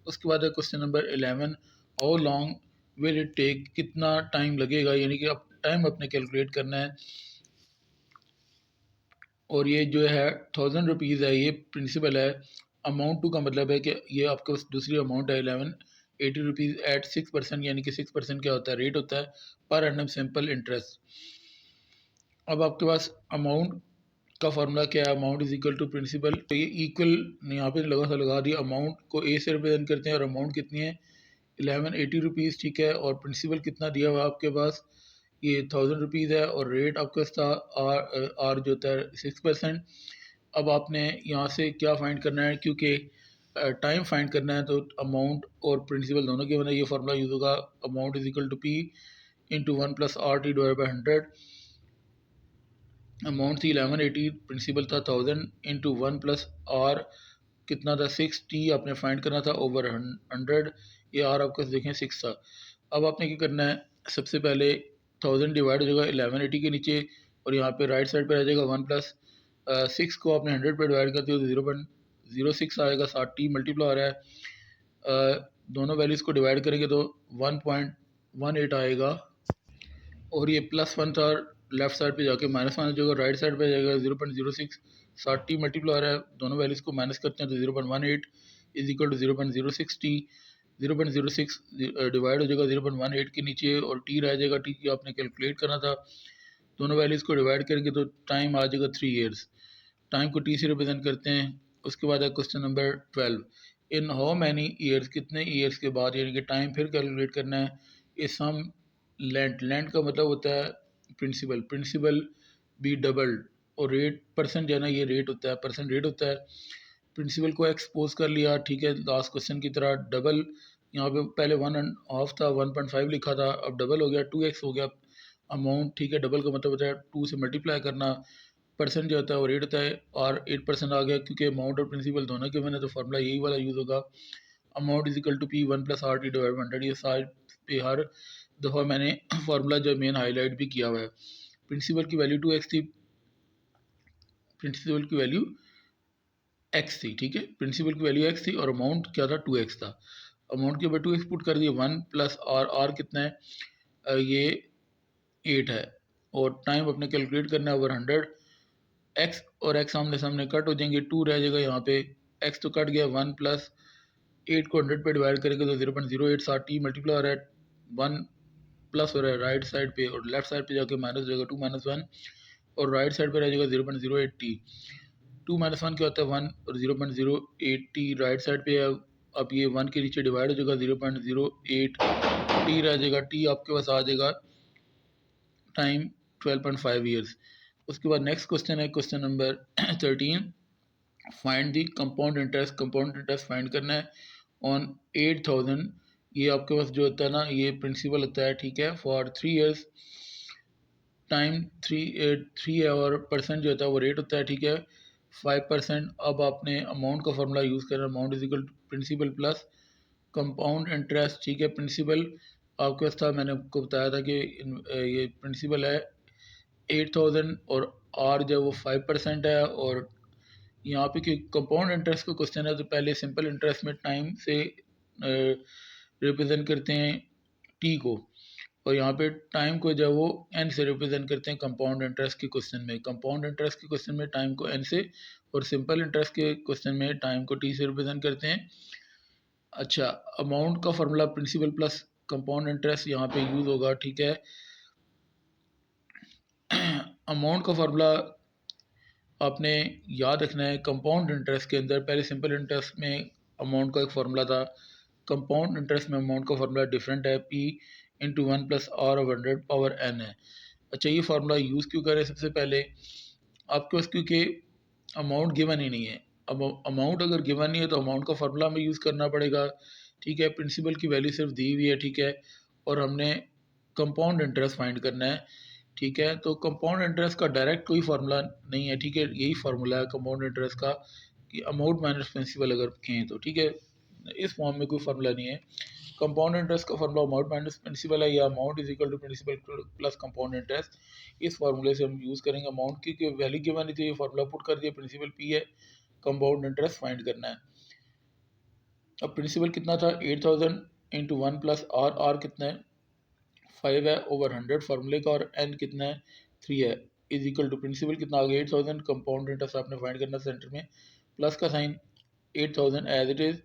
उसके बाद है question number 11, how long will it take, कितना टाइम लगेगा, यानी कि आप टाइम अपने कैलकुलेट करना है। और ये जो है 1000 रुपीज़ है, ये प्रिंसिपल है। अमाउंट टू का मतलब है कि ये आपके पास दूसरी अमाउंट है 1180 रुपीज़ एट 6%, यानी कि 6% क्या होता है? रेट होता है पर एनम सिंपल इंटरेस्ट। अब आपके पास अमाउंट का फार्मूला क्या है? Amount is equal to principal, तो ये इक्वल यहाँ पे लगा दिया। अमाउंट को ए से रिप्रेजेंट करते हैं और अमाउंट कितनी है? 1180 रुपीज़, ठीक है। और प्रिंसिपल कितना दिया हुआ आपके पास? ये 1000 रुपीज़ है, और रेट आपका था आर जो होता है 6%। अब आपने यहाँ से क्या फाइंड करना है? क्योंकि टाइम फाइंड करना है, तो अमाउंट और प्रिंसिपल दोनों के बना ये फार्मूला यूज़ होगा। Amount is equal to P into 1+r/t divide by 100। Amount थी 1180, प्रिंसिपल था 1000 इंटू 1+r कितना था? 6t आपने फाइंड करना था ओवर 100। ये आर आपका देखें 6 था। अब आपने क्या करना है? सबसे पहले 1000 डिवाइड हो जाएगा 1180 के नीचे, और यहाँ पे राइट साइड पे आ जाएगा 1+6 को आपने 100 पे डिवाइड करते हो तो 0.06 आएगा, साथ टी मल्टीप्लाई आ रहा है। दोनों वैल्यूज़ को डिवाइड करेंगे तो 1.18 आएगा, और ये +1 था, लेफ्ट साइड पे जाके -1 हो जाएगा, राइट साइड पे जाएगा 0.06, साथ टी मल्टीप्लाई आ रहा है, दोनों वैल्यूज़ को माइनस करते हैं तो 0.18 is equal to 0.06 T. 0.06 divide हो जाएगा 0.18 के नीचे, और टी रह जाएगा, टी की आपने कैलकुलेट करना था। दोनों वैल्यूज़ को डिवाइड करेंगे तो टाइम आ जाएगा 3 ईयर्स। टाइम को टी से रिप्रेजेंट करते हैं। उसके बाद है question number 12, in how many years, कितने ईयर्स के बाद, यानी कि टाइम फिर कैलकुलेट करना है। इस सम लेंथ, लेंथ का मतलब होता है प्रिंसिपल, प्रिंसिपल बी डबल्ड, और रेट परसेंट जो है ना ये रेट होता है, परसेंट रेट होता है। प्रिंसिपल को एक्सपोज कर लिया, ठीक है, लास्ट क्वेश्चन की तरह डबल, यहाँ पे पहले 1.5 था, 1.5 लिखा था, अब डबल हो गया, 2x हो गया अमाउंट, ठीक है। डबल का मतलब होता है 2 से मल्टीप्लाई करना, परसेंट जो होता है वो रेट होता है, और 8% आ गया क्योंकि अमाउंट और प्रिंसिपल दोनों के मैंने, तो फार्मूला यही वाला यूज़ होगा, amount is equal to P 1+RT divide 100। ये सारे पे हर दफ़ा मैंने फार्मूला जो मेन हाईलाइट भी किया हुआ है। प्रिंसिपल की वैल्यू 2x थी, प्रिंसिपल की वैल्यू x थी, ठीक है, प्रिंसिपल की वैल्यू x थी और अमाउंट क्या था 2x था। अमाउंट के ऊपर 2x पुट कर दिया, 1 प्लस आर कितना है, ये 8 है, और टाइम अपने कैलकुलेट करना है ओवर 100। x और x सामने सामने कट हो जाएंगे, 2 रह जाएगा यहाँ पे, x तो कट गया, 1 प्लस 8 को 100 पे डिवाइड करेंगे तो 0.08 टी मल्टीप्लाई हो रहा है, 1 प्लस हो रहा है राइट साइड पे, और लेफ्ट साइड पे जाके माइनस हो जाएगा, 2 माइनस 1, और राइट साइड पे रह जाएगा 0.08 टी। 2 माइनस 1 क्या होता है 1, और 0.08 टी राइट साइड पे है। अब ये 1 के नीचे डिवाइड हो जाएगा, 0.08 टी रह जाएगा, टी आपके पास आ जाएगा टाइम 12.5 ईयर्स। उसके बाद नेक्स्ट क्वेश्चन है question number 13, find the compound interest, compound interest find करना है ऑन 8000। ये आपके पास जो होता है ना ये प्रिंसिपल होता है, ठीक है, फॉर 3 ईयर्स, टाइम थ्री है, और परसेंट जो होता है वो रेट होता है, ठीक है, 5%। अब आपने अमाउंट का फॉर्मूला यूज़ करना, amount is equal to principal plus compound interest, ठीक है। प्रिंसिपल आपके पास था, मैंने आपको बताया था कि ये प्रिंसिपल है 8000, और आर जो वो 5% है, और यहाँ पे कि कंपाउंड इंटरेस्ट का क्वेश्चन है तो पहले सिंपल इंटरेस्ट में टाइम से रिप्रेजेंट करते हैं टी को, और यहाँ पे टाइम को जो वो एन से रिप्रेजेंट करते हैं कंपाउंड इंटरेस्ट के क्वेश्चन में। कंपाउंड इंटरेस्ट के क्वेश्चन में टाइम को एन से, और सिंपल इंटरेस्ट के क्वेश्चन में टाइम को टी से रिप्रेजेंट करते हैं। अच्छा, अमाउंट का formula principal plus compound interest यहाँ पे यूज़ होगा, ठीक है। अमाउंट का फार्मूला आपने याद रखना है, कंपाउंड इंटरेस्ट के अंदर पहले सिंपल इंटरेस्ट में अमाउंट का एक फार्मूला था, कंपाउंड इंटरेस्ट में अमाउंट का फार्मूला डिफरेंट है, पी इंटू 1+R/100 है। अच्छा, ये फार्मूला यूज़ क्यों करें, सबसे पहले आपके पास क्योंकि अमाउंट गिवन ही नहीं है। अब अमाउंट अगर गिवन नहीं है तो अमाउंट का फार्मूला हमें यूज़ करना पड़ेगा, ठीक है। प्रिंसिपल की वैल्यू सिर्फ दी हुई है, ठीक है, और हमने कंपाउंड इंटरेस्ट फाइंड करना है, ठीक है। तो कंपाउंड इंटरेस्ट का डायरेक्ट कोई फार्मूला नहीं है, ठीक है, यही फार्मूला है कंपाउंड इंटरेस्ट का कि अमाउंट माइनस प्रिंसिपल अगर कहें तो, ठीक है, इस फॉर्म में कोई फार्मूला नहीं है। कंपाउंड इंटरेस्ट का फार्मूला अमाउंट माइनस प्रिंसिपल है, या amount is equal to principal plus compound interest. इस फार्मूले से हम यूज़ करेंगे, अमाउंट की वैल्यू गिवन नहीं थी, ये फार्मूला पुट कर दिया, प्रिंसिपल पी है, कंपाउंड इंटरेस्ट फाइंड करना है। अब प्रिंसिपल कितना था 8000 इंटू 1+R, आर कितना है 5 है ओवर 100 फार्मूले का, और एन कितना है 3 है, इज इक्वल टू प्रिंसिपल कितना आ गया 8000, कंपाउंड इंटरेस्ट आपने फाइंड करना सेंटर में, प्लस का साइन 8000 एज इट इज़,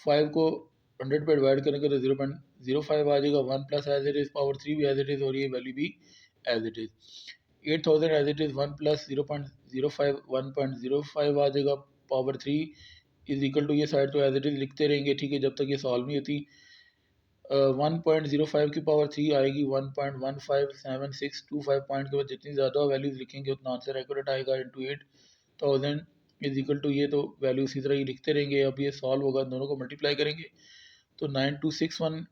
5 को 100 पे डिवाइड करेंगे तो 0.05 आ जाएगा, 1 plus as it is, power 3 भी एज इट इज़, और ये वैल्यू भी as it is. 8000 as it is, 1 plus 0.05 1.05 आ जाएगा, पावर 3 इज इक्वल टू, ये साइड तो एज इट इज़ लिखते रहेंगे, ठीक है, जब तक ये सॉल्व नहीं होती। 1.05 की पावर 3 आएगी 1.157625 पॉइंट के बाद जितनी ज़्यादा वैल्यूज़ लिखेंगे उतना आंसर एक्यूरेट आएगा, इंटू 8000 इज इक्वल टू, ये तो वैल्यू इसी तरह ही लिखते रहेंगे। अब ये सॉल्व होगा, दोनों को मल्टीप्लाई करेंगे तो 9261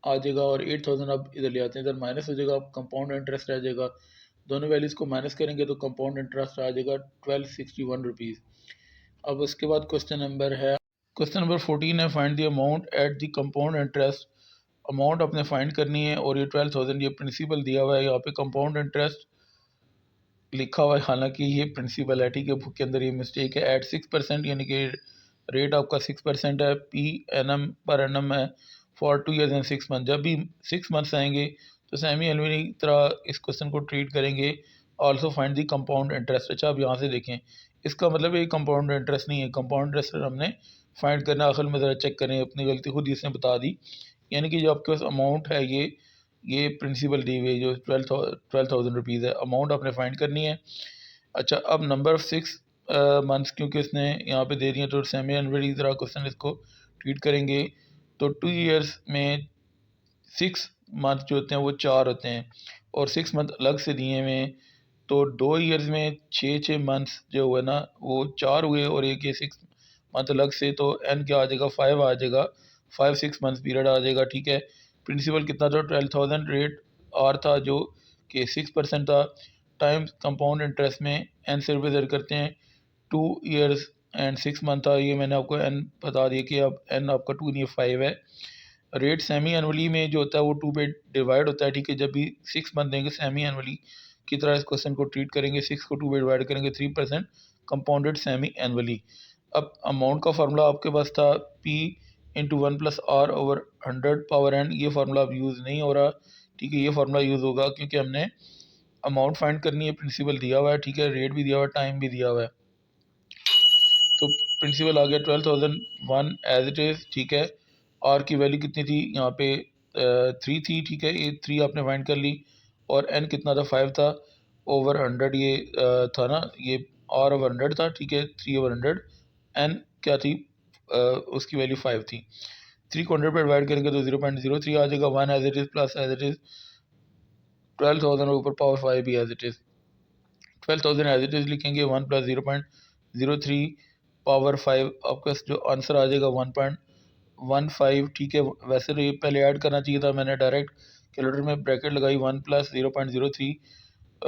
आ जाएगा, और 8000 अब इधर ले आते हैं, इधर माइनस हो जाएगा, कंपाउंड इंटरेस्ट आ जाएगा, दोनों वैल्यूज़ को माइनस करेंगे तो कंपाउंड इंटरेस्ट आ जाएगा 1261 रुपीज़। अब उसके बाद क्वेश्चन नंबर है, क्वेश्चन नंबर 14 है, find the amount at the compound interest. Amount आपने फाइंड करनी है, और ये 12000 ये प्रिंसिपल दिया हुआ है, यहाँ पे कंपाउंड इंटरेस्ट लिखा हुआ है, हालांकि ये प्रिंसिपल है, ठीक है, बुक के अंदर ये मिस्टेक है। एट 6%, यानी कि रेट आपका 6% है, पी एन एम पर एन एम है, फॉर 2 ईयर्स एंड 6 मंथ। जब भी 6 मंथ्स आएंगे तो सेमी एनुअली की तरह इस क्वेश्चन को ट्रीट करेंगे। Also find the compound interest. अच्छा, अब यहाँ से देखें, इसका मतलब ये कंपाउंड इंटरेस्ट नहीं है, कंपाउंड इंटरेस्ट हमने फाइंड करना, असल में ज़रा चेक करें, अपनी गलती खुद ही इसने बता दी, यानी कि जो आपके पास अमाउंट है ये ये प्रिंसिपल दी हुई है जो 12,000 रुपीज़ है, अमाउंट आपने फाइंड करनी है। अच्छा, अब नंबर ऑफ 6 मंथ्स क्योंकि उसने यहाँ पे दे दिए तो सेमी एनुअली तरह क्वेश्चन इसको ट्रीट करेंगे। तो 2 ईयर्स में 6 मंथ जो होते हैं वो 4 होते हैं और 6 मंथ अलग से दिए हुए हैं। तो 2 ईयर्स में 6 मंथ्स जो हुए ना वो 4 हुए और एक ये 6 मंथ अलग से, तो एन क्या आ जाएगा 5 आ जाएगा, 5 6 मंथ पीरियड आ जाएगा। ठीक है, प्रिंसिपल कितना था 12,000, रेट आर था जो कि 6% था, टाइम कंपाउंड इंटरेस्ट में एन से रिप्रेजेंट करते हैं 2 ईयर्स एंड 6 मंथ था। ये मैंने आपको एन बता दिया कि अब एन आपका 2 नहीं 5 है। रेट सेमी एनुअली में जो होता है वो 2 पे डिवाइड होता है। ठीक है, जब भी 6 मंथ देंगे सेमी एनुअली की तरह इस क्वेश्चन को ट्रीट करेंगे, 6 को 2 पे डिवाइड करेंगे, 3% कंपाउंडेड सेमी एनुअली। अब अमाउंट का फार्मूला आपके पास था P इंटू 1+R/100 ये फार्मूला अब यूज़ नहीं हो रहा। ठीक है, ये फार्मूला यूज़ होगा क्योंकि हमने अमाउंट फाइंड करनी है, प्रिंसिपल दिया हुआ है। ठीक है, रेट भी दिया हुआ है, टाइम भी दिया हुआ है। तो प्रिंसिपल आ गया 12,001 एज इट इज़। ठीक है, आर की वैल्यू कितनी थी यहाँ पे 3 थी। ठीक है, ये 3 आपने फाइंड कर ली और एन कितना था 5 था ओवर 100 ये था ना, ये आर ओवर 100 था। ठीक है, 3 ओवर 100, एन क्या थी उसकी वैल्यू 5 थी। 3 को 100 पर डिवाइड करेंगे तो 0.03 आ जाएगा। 1 as it is plus as it is 12,000 ऊपर पावर 5 भी as it is, 12,000 as it is लिखेंगे। 1 प्लस 0.03 पावर 5 आपका जो आंसर आ जाएगा 1.15। ठीक है, वैसे तो ये पहले ऐड करना चाहिए था, मैंने डायरेक्ट कैलकुलेटर में ब्रैकेट लगाई। 1 प्लस 0.03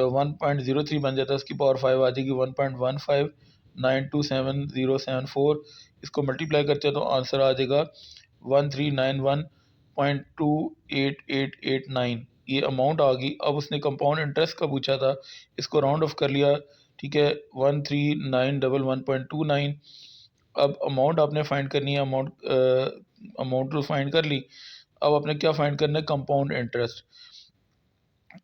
1.03 बन जाता है, उसकी पावर 5 आ जाएगी 1.15927074। इसको मल्टीप्लाई करते हैं तो आंसर आ जाएगा 1391.28889। ये अमाउंट आ गई। अब उसने कंपाउंड इंटरेस्ट का पूछा था, इसको राउंड ऑफ कर लिया। ठीक है, 139111.29। अब अमाउंट आपने फाइंड करनी है, अमाउंट तो फाइंड कर ली। अब आपने क्या फाइंड करना है, कंपाउंड इंटरेस्ट।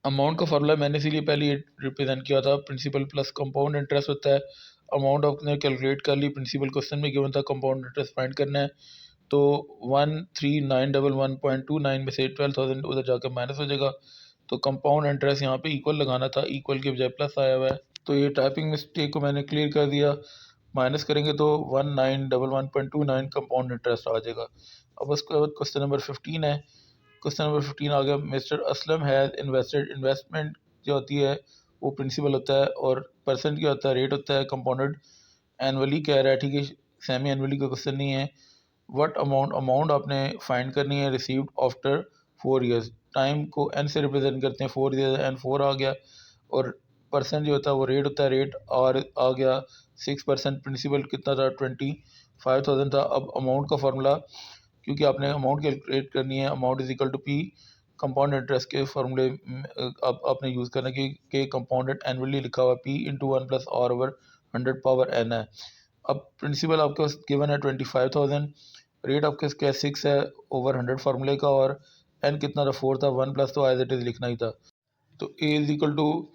अमाउंट का फार्मूला मैंने इसीलिए पहले ये रिप्रेजेंट किया था, प्रिंसिपल प्लस कंपाउंड इंटरेस्ट होता है। अमाउंट आपने कैलकुलेट कर ली, प्रिंसिपल क्वेश्चन में गिवन था, कंपाउंड इंटरेस्ट फाइंड करना है। तो 139111.29 में से 12,000 उधर जाकर माइनस हो जाएगा, तो कंपाउंड इंटरेस्ट यहाँ पे इक्वल लगाना था, इक्वल के बजाय प्लस आया हुआ है। तो ये टाइपिंग मिस्टेक को मैंने क्लियर कर दिया। माइनस करेंगे तो 1911.29 कंपाउंड इंटरेस्ट आ जाएगा। अब उसके बाद क्वेश्चन नंबर 15 है। क्वेश्चन नंबर 15 आ गया, mister Aslam has invested. Investment जो होती है वो प्रिंसिपल होता है और परसेंट क्या होता है, रेट होता है। कंपाउंडेड एनुअली कह रहा है। ठीक है, सेमी एनुअली का क्वेश्चन नहीं है। व्हाट अमाउंट आपने फाइंड करनी है रिसीव्ड आफ्टर 4 ईयर्स। टाइम को एन से रिप्रेजेंट करते हैं, 4 ईयर्स एन 4 आ गया और परसेंट जो होता है वो रेट होता है, रेट आर आ गया। 6% प्रिंसिपल कितना था 25,000 था। अब अमाउंट का फार्मूला, क्योंकि आपने अमाउंट कैलकुलेट करनी है, amount is equal to P compound interest के फार्मूले अब आपने यूज़ करना कि कंपाउंडेड एनुअली लिखा हुआ P into 1+R/100 power N है। अब प्रिंसिपल आपके पास गिवन है 25,000, रेट आपके पास क्या 6 है ओवर 100 फार्मूले का, और एन कितना था 4 था, 1 प्लस तो एज इट इज़ लिखना ही था। तो A is equal to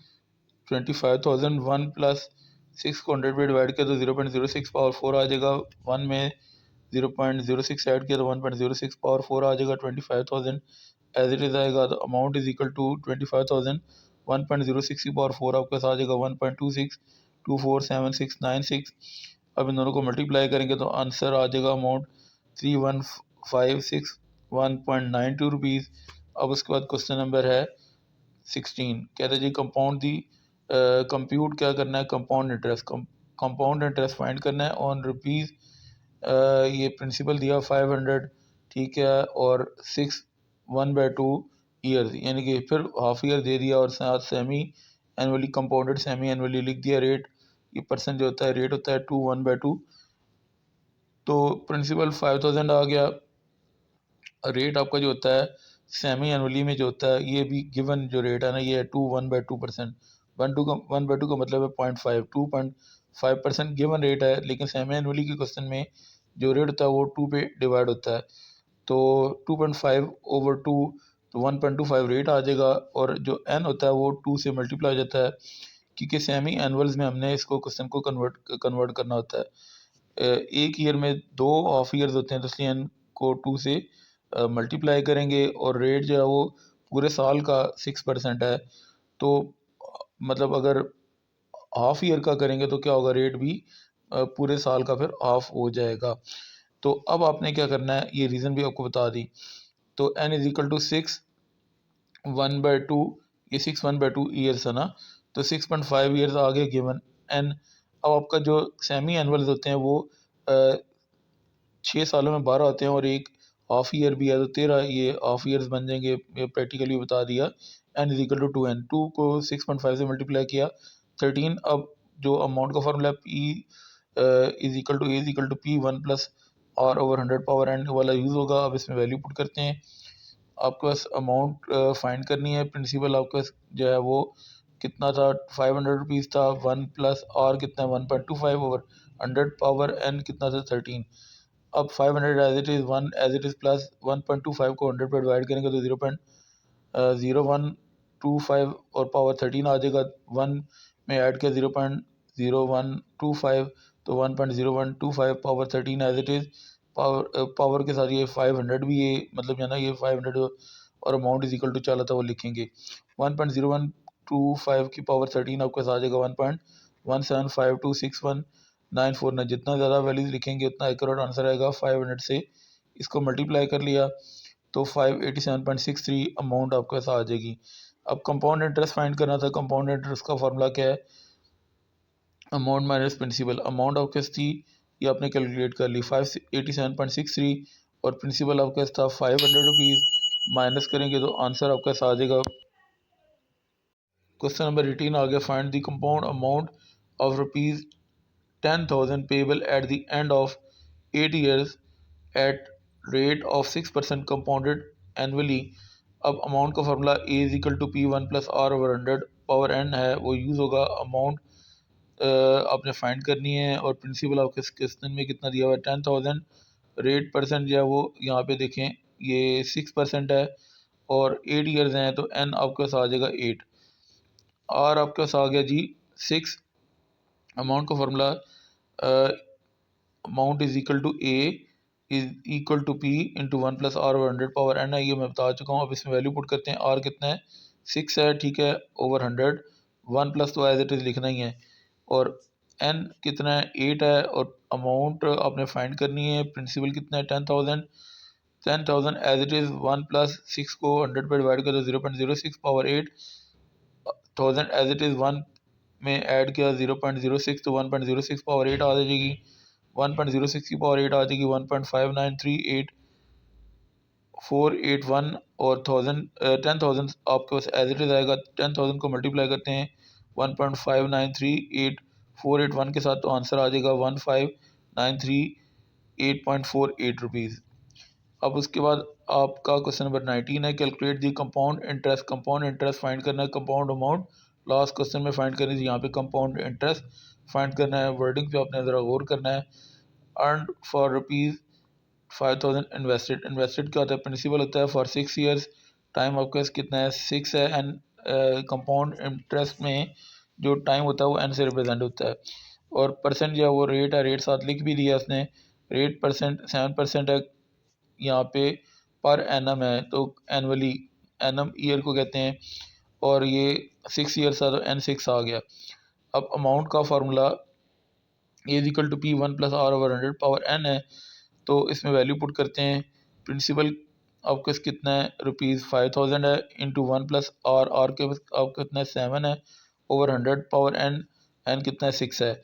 25,000, 1 plus 6 को 100 पे डिवाइड किया तो 0.06 पावर 4 आ जाएगा। 1 में 0.06 ऐड किया तो 1.06 पावर 4 आ जाएगा। 25,000 एज इट इज़ आएगा, तो अमाउंट इज इक्वल टू 25,000, 1.06 की पावर 4 आपके पास आ जाएगा 1.26247696। अब इन दोनों को मल्टीप्लाई करेंगे तो आंसर आ जाएगा अमाउंट 31,561.92 रुपीज़। अब उसके बाद क्वेश्चन नंबर है 16, कहते हैं जी कंपाउंड दी कंप्यूट क्या करना है, compound interest. Compound interest find करना है ऑन रुपीज़, ये प्रिंसिपल दिया 500। ठीक है, और 6 1/2 ईयर्स, यानी कि फिर हाफ ईयर दे दिया और साथ semi annually compounded semi annually लिख दिया। रेट ये परसेंट जो होता है रेट होता है 2 1/2। तो प्रिंसिपल 5,000 आ गया। रेट आपका जो होता है सेमी एनुअली में जो होता है, ये भी गिवन जो रेट है ना, ये है 2 1/2%। 1/2 का मतलब है 0.5, 2.5% गिवन रेट है, लेकिन सेमी एनुअली के क्वेश्चन में जो रेट होता है वो 2 पे डिवाइड होता है। तो 2.5 ओवर 2 तो 1.25 रेट आ जाएगा, और जो एन होता है वो 2 से मल्टीप्लाई हो जाता है, क्योंकि सेमी एनुअल्स में हमने इसको क्वेश्चन को कन्वर्ट करना होता है। एक ईयर में 2 हाफ ईयर्स होते हैं, तो इसलिए एन को 2 से मल्टीप्लाई करेंगे, और रेट जो है वो पूरे साल का 6% है, तो मतलब अगर हाफ ईयर का करेंगे तो क्या होगा, रेट भी पूरे साल का फिर हाफ हो जाएगा। तो अब आपने क्या करना है, ये रीज़न भी आपको बता दी। तो n इज इक्वल टू 6 1/2, ये 6 1/2 ईयर्स है ना, तो 6.5 ईयर्स आगे गिवन n। अब आपका जो सेमी एनुअल्स होते हैं वो 6 सालों में 12 होते हैं, और एक हाफ ईयर भी है, तो 13 ये हाफ ईयर्स बन जाएंगे। ये प्रैक्टिकली बता दिया। n is equal to 2n, 2 को 6.5 से मल्टीप्लाई किया 13। अब जो अमाउंट का formula P is equal to A is equal to P1 plus R over 100 power n वाला यूज़ होगा। अब इसमें वैल्यू पुट करते हैं। आपके पास अमाउंट फाइंड करनी है। प्रिंसिपल आपके पास जो है वो कितना था, 500 रुपीज़ था। 1 प्लस आर कितना है, 1.25 ओवर 100 पावर n कितना था, 13। अब 500 as it is, 1 as it is plus 1.25 को 100 पर डिवाइड करेंगे तो 0.0125 और पावर 13 आ जाएगा। 1 में ऐड किया 0.0125, तो 1.0125 power 13 as it is. Power के साथ ये 500 भी, ये मतलब है ना, ये 500 और अमाउंट इज इक्वल टू चला था वो लिखेंगे। 1.0125 की पावर 13 आपके साथ आ जाएगा 1.175261949। जितना ज़्यादा वैल्यूज लिखेंगे उतना एक्यूरेट आंसर आएगा। 500 से इसको मल्टीप्लाई कर लिया तो 587.63 अमाउंट आपके पास आ जाएगी। अब कंपाउंड इंटरेस्ट फाइंड करना था। कंपाउंड इंटरेस्ट का फार्मूला क्या है, अमाउंट माइनस प्रिंसिपल। अमाउंट आपके पास थी, ये आपने कैलकुलेट कर ली 587.63, और प्रिंसिपल आपके पास था 500 रुपीज़। माइनस करेंगे तो आंसर आपके पास आ जाएगा। क्वेश्चन नंबर 18 आ गया, find the compound amount of rupees 10,000 payable at the end of 8 years at rate of 6% compounded annually. अब अमाउंट का formula A is equal to P1 plus R over 100 power n है, वो use होगा। Amount आपने find करनी है, और principal आपके क्वेश्चन में कितना दिया हुआ है, 10,000। रेट परसेंट जो है वो यहाँ पे देखें, ये 6% है, और 8 ईयर्स हैं, तो n आपके पास आ जाएगा 8। आर आपके पास आ गया जी 6। अमाउंट का formula amount is equal to A is equal to P into 1 plus R over 100 power n है, ये मैं बता चुका हूँ। अब इसमें वैल्यू पुट करते हैं। आर कितना है, 6 है, ठीक है, ओवर 100। 1 प्लस तो एज इट इज़ लिखना ही है, और n कितना है, 8 है, और अमाउंट आपने फाइंड करनी है। प्रिंसिपल कितना है, 10,000। 10,000 एज इट इज़, 1 प्लस 6 को 100 पर डिवाइड करो 0.06 पावर 8। 1000 एज इट इज़, 1 में ऐड किया 0.06, तो 1.06 पावर 8 आ जाएगी। 1.06 की पावर 8 आ जाएगी 1.5938 481, और 10,000 आपके पास एज इट इज़ आएगा। 10,000 को मल्टीप्लाई करते हैं 1.5938 481 के साथ, तो आंसर आ जाएगा 15938.48 रुपीज़। अब उसके बाद आपका क्वेश्चन नंबर 19 है, calculate the compound interest. Compound interest find करना है। कंपाउंड अमाउंट लास्ट क्वेश्चन में फाइंड करनी थी, यहाँ पे कंपाउंड इंटरेस्ट फाइंड करना है। वर्डिंग पे आपने ज़रा गौर करना है। Earn for rupees 5,000 invested. Invested क्या होता है, प्रिंसिपल होता है फॉर 6 ईयर्स। टाइम आपका कितना है, 6 है। एंड कंपाउंड इंटरेस्ट में जो टाइम होता है वो एन से रिप्रेजेंट होता है, और परसेंट जो है वो रेट है। रेट साथ लिख भी दिया उसने। रेट परसेंट 7% है यहाँ पे, पर एनम है, तो एनुअली एनम ईयर को कहते हैं, और ये 6 ईयर्स था तो N6 आ गया। अब अमाउंट का formula A is equal to P1 plus R over 100 power n है, तो इसमें वैल्यू पुट करते हैं। प्रिंसिपल आपके पास कितना है, रुपीज़ 5,000 है, इंटू 1 प्लस आर के पास आपका कितना है, 7 है, ओवर 100 पावर n कितना है, 6 है।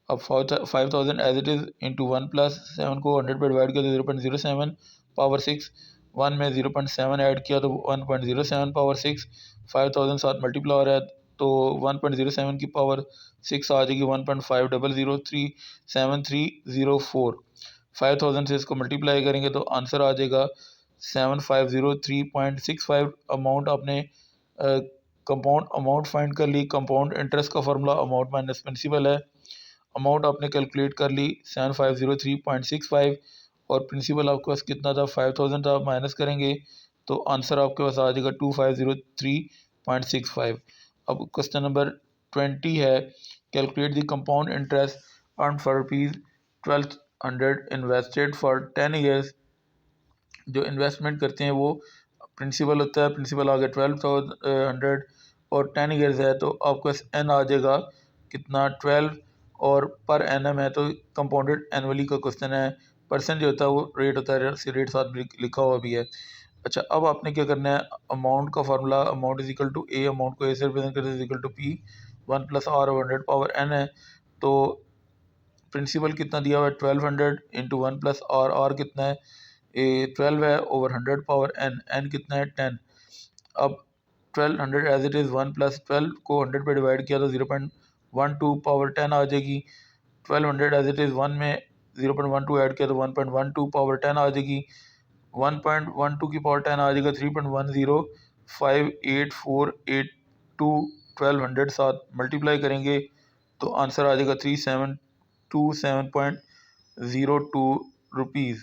अब 5,000 as it is, into 1 plus 7 को 100 पर डिवाइड किया तो 0.07 पावर 6। 1 में 0.7 ऐड किया तो 1.07 पावर 6। 5,000 साथ मल्टीप्लाई हो रहा है, तो 1.07 की पावर 6 आ जाएगी 1.50037304। 5,000 से इसको मल्टीप्लाई करेंगे तो आंसर आ जाएगा 7503.65। अमाउंट आपने कंपाउंड अमाउंट फाइंड कर ली। कंपाउंड इंटरेस्ट का फार्मूला अमाउंट माइनस प्रिंसिपल है। अमाउंट आपने कैलकुलेट कर ली 7503.65, और प्रिंसिपल आपके पास कितना था, 5,000 था। माइनस करेंगे तो आंसर आपके पास आ जाएगा 2503.65। अब क्वेश्चन नंबर 20 है, calculate the compound interest earn for rupees 1,200 invested for 10 years. जो इन्वेस्टमेंट करते हैं वो प्रिंसिपल होता है, प्रिंसिपल आ गया 12,100 और 10 ईयर्स है तो आपको एन आ जाएगा कितना 12 और पर एनम है तो कंपाउंडेड एनुअली का क्वेश्चन है। परसेंट जो होता है वो रेट होता है, रेट साथ भी लिखा हुआ भी है। अच्छा, अब आपने क्या करना है, अमाउंट का formula amount is equal to A, amount को ए से रिप्रेजेंट करते हैं, is equal to P 1 plus R 100 power N है। तो प्रिंसिपल कितना दिया हुआ है 1200 इंटू 1 प्लस आर कितना है 12 है ओवर 100 पावर एन कितना है 10। अब 1200 एज इट इज़ 1 प्लस 12 को 100 पे डिवाइड किया तो 0.12 पावर 10 आ जाएगी। 1200 एज इट इज़ 1 में 0.12 ऐड किया तो 1.12 पावर 10 आ जाएगी। 1.12 की पावर 10 आ जाएगा 3.105848 1200 साथ मल्टीप्लाई करेंगे तो आंसर आ जाएगा 3727.02 रुपीज़।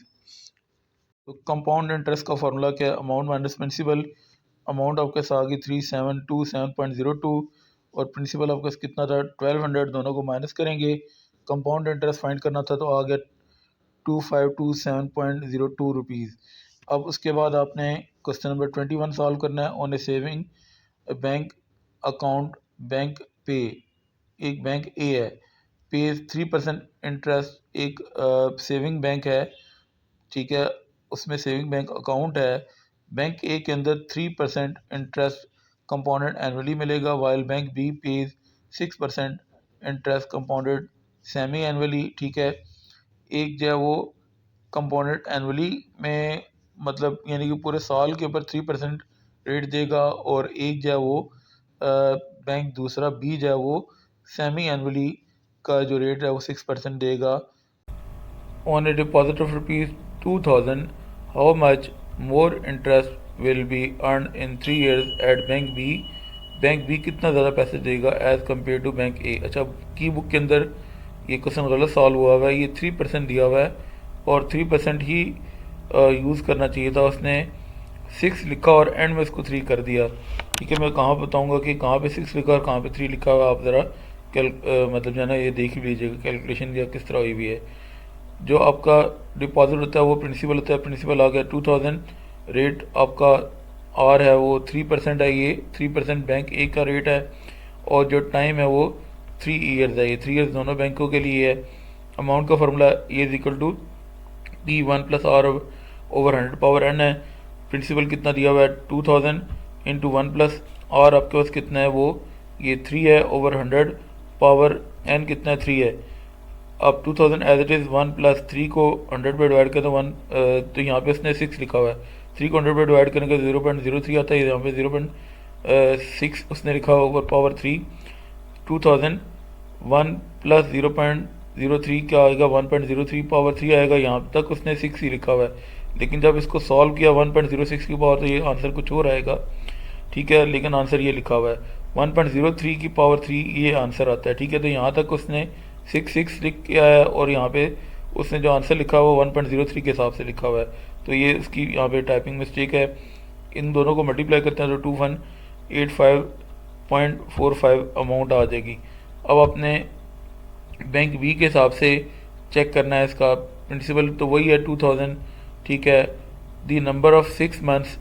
तो कंपाउंड इंटरेस्ट का फार्मूला क्या है, अमाउंट माइनस प्रिंसिपल। अमाउंट आपके साथ आ गई 3727.02 और प्रिंसिपल आपका कितना था 1200, दोनों को माइनस करेंगे। कंपाउंड इंटरेस्ट फाइंड करना था तो आ गया 2527.02 रुपीज़। अब उसके बाद आपने क्वेश्चन नंबर 21 सॉल्व करना है। On A saving bank account bank पे, एक बैंक ए है, पे 3% इंटरेस्ट, एक सेविंग बैंक है, ठीक है, उसमें सेविंग बैंक अकाउंट है। बैंक ए के अंदर 3% इंटरेस्ट कंपाउंडेड एनुअली मिलेगा, while bank B pays 6% interest compounded semi annually, ठीक है। एक जो है वो कंपाउंडेड एनुअली में मतलब यानी कि पूरे साल के ऊपर 3% रेट देगा और एक जो है वो बैंक दूसरा बी जो है वो सेमी एनुअली का जो रेट है वो 6% देगा। On a deposit of ₹2000 how much more interest will be earn in 3 years at bank B, bank B कितना ज़्यादा पैसे देगा as compared to bank A. अच्छा, की बुक के अंदर ये क्वेश्चन गलत सॉल्व हुआ हुआ है, ये 3% दिया हुआ है और 3% ही यूज़ करना चाहिए था, उसने 6 लिखा और एंड में इसको 3 कर दिया। ठीक है, मैं कहाँ बताऊँगा कि कहाँ पे 6 लिखा और कहाँ पे 3 लिखा हुआ, आप ज़रा मतलब जो है ना ये देख ही लीजिएगा कैलकुलेशन या किस तरह हुई हुई है। जो आपका डिपॉजिट होता है वो प्रिंसिपल होता है, प्रिंसिपल आ गया 2000, रेट आपका आर है वो 3% है, ये 3% बैंक ए का रेट है और जो टाइम है वो 3 ईयर्स है, ये 3 ईयर्स दोनों बैंकों के लिए है। अमाउंट का formula A is equal to P 1 plus R over 100 power N है। प्रिंसिपल कितना दिया हुआ है 2000 इंटू 1 प्लस आर आपके पास कितना है वो ये 3 है ओवर 100 पावर एन कितना है 3 है। अब 2000 एज इट इज़ 1 प्लस 3 को 100 पे डिवाइड करें तो 1 तो यहाँ पे इसने 6 लिखा हुआ है, 3 को 100 पे डिवाइड करेंगे 0.03 आता है, यहाँ पे 0.6 उसने लिखा हुआ ऊपर पावर 3। 2000 1 प्लस 0.03 क्या आएगा 1.03 पावर 3 आएगा, यहाँ तक उसने 6 ही लिखा हुआ है। लेकिन जब इसको सॉल्व किया 1.06 की पावर तो ये आंसर कुछ और आएगा, ठीक है, लेकिन आंसर ये लिखा हुआ है 1.03 की पावर 3 ये आंसर आता है, ठीक है। तो यहाँ तक उसने 6 लिख के आया और यहाँ पे उसने जो आंसर लिखा हुआ वो 1.03 के हिसाब से लिखा हुआ है, तो ये इसकी यहाँ पे टाइपिंग मिस्टेक है। इन दोनों को मल्टीप्लाई करते हैं तो 2185.45 अमाउंट आ जाएगी। अब आपने बैंक बी के हिसाब से चेक करना है, इसका प्रिंसिपल तो वही है 2000, ठीक है। The number of 6 months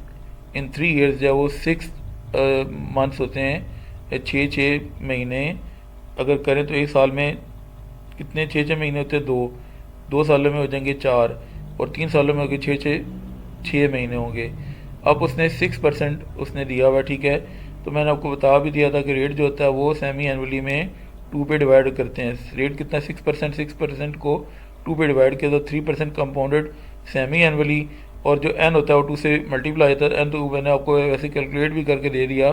in 3 years जो वो 6 मंथ्स होते हैं, 6 महीने अगर करें तो एक साल में कितने 6 महीने होते हैं, 2 सालों में हो जाएंगे 4 और 3 सालों में हो गए 6 महीने होंगे। अब उसने 6% उसने दिया हुआ, ठीक है। तो मैंने आपको बता भी दिया था कि रेट जो होता है वो सेमी एनुअली में 2 पे डिवाइड करते हैं। रेट कितना 6% को 2 पे डिवाइड किया तो 3% कंपाउंडेड सेमी एनुअली और जो एन होता है वो 2 से मल्टीप्लाई होता है। एन तो मैंने आपको वैसे कैलकुलेट भी करके दे दिया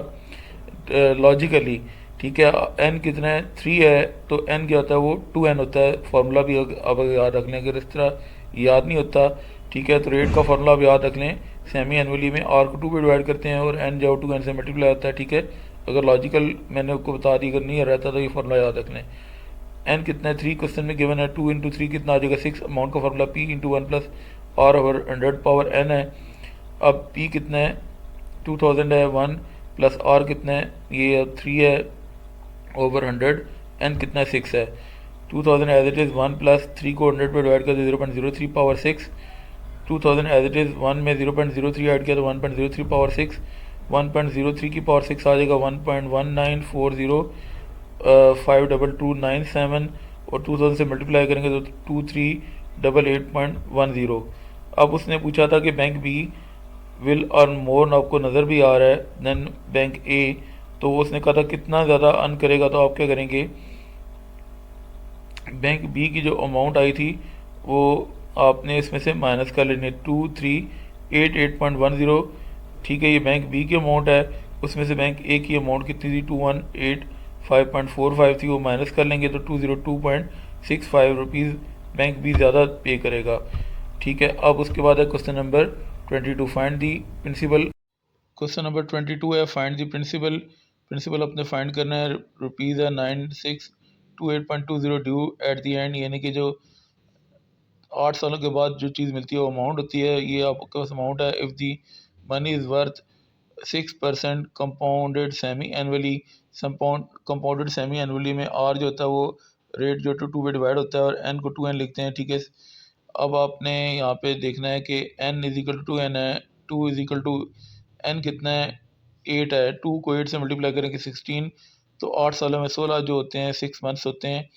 लॉजिकली, ठीक है। एन कितना है 3 है तो एन क्या होता है वो 2n होता है। फार्मूला भी अब याद रख लें, अगर इस तरह याद नहीं होता, ठीक है, तो रेट का फार्मूला आप याद रख लें। सेमी एनुअली में आर को 2 पे डिवाइड करते हैं और एन जो 2n से मल्टीप्लाई होता है, ठीक है। अगर लॉजिकल मैंने आपको बता दी, अगर नहीं रहता तो ये फार्मूला याद रख लें। एन कितना है 3 क्वेश्चन में गिवन है, 2 इंटू 3 कितना आ जाएगा 6। अमाउंट का formula P into 1 plus R over 100 power N है। अब पी कितना है 2000 है, 1 प्लस आर कितना है ये 3 है ओवर 100, एन कितना है 6 है। 2000 एज इट इज़ 1 प्लस 3 को 100 पे डिवाइड कर दे 0.03 पावर 6 2000 एज इट इज़, 1 में 0.03 ऐड किया तो 1.03 पावर 6, 1.03 की पावर 6 आ जाएगा 1.1940 52297, और 2000 से मल्टीप्लाई करेंगे तो 2388.10। अब उसने पूछा था कि bank B will earn more, आपको नज़र भी आ रहा है, देन बैंक ए, तो उसने कहा था कितना ज़्यादा अर्न करेगा, तो आप क्या करेंगे, बैंक बी की जो अमाउंट आई थी वो आपने इसमें से माइनस कर लेनी है, 2388.10। ठीक है, ये बैंक बी की अमाउंट है, उसमें से बैंक ए की अमाउंट कितनी थी, 2185.45 थी, वो माइनस कर लेंगे तो 202.65 बैंक बी ज़्यादा पे करेगा। ठीक है, अब उसके बाद है question number 22, find the principal. Question number 22 है फाइंड दी प्रिंसिपल। प्रिंसिपल अपने फाइंड करना है, रुपीज़ है 9628.20 ड्यू एट दी एंड, यानी कि जो 8 सालों के बाद जो चीज़ मिलती है वो अमाउंट होती है, ये आपके पास अमाउंट है। If the money is worth 6% compounded semi annually, compounded semi annually में आर जो होता है वो रेट जो टू पे डिवाइड होता है और एन को 2n लिखते हैं। ठीक है, अब आपने यहाँ पे देखना है कि n is equal to n है, 2 इज इक्वल टू n कितना है, 8 है, 2 को 8 से मल्टीप्लाई करेंगे 16, तो 8 सालों में 16 जो होते हैं 6 मंथ्स होते हैं।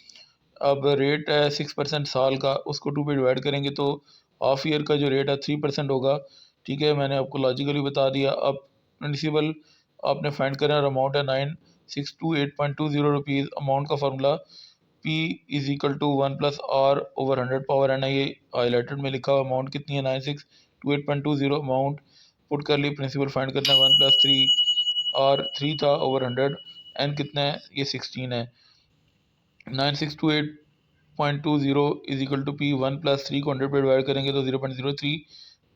अब रेट है 6% साल का, उसको 2 पे डिवाइड करेंगे तो हाफ ईयर का जो रेट है 3% होगा। ठीक है, मैंने आपको लॉजिकली बता दिया। अब प्रिंसिपल आपने फाइंड करना है, अमाउंट है 9628.20 रुपीज़। अमाउंट का formula P is equal to 1 plus R over 100 power N है, ये हाईलाइटेड में लिखा हुआ। अमाउंट कितनी है 9628.20, अमाउंट पुट कर ली। प्रिंसिपल फाइंड करना है 1 प्लस 3, आर 3 था ओवर 100, एन कितना है, ये 16 है। 9628.20 is equal to P, 1 plus 3 को 100 पे डिवाइड करेंगे तो 0.03,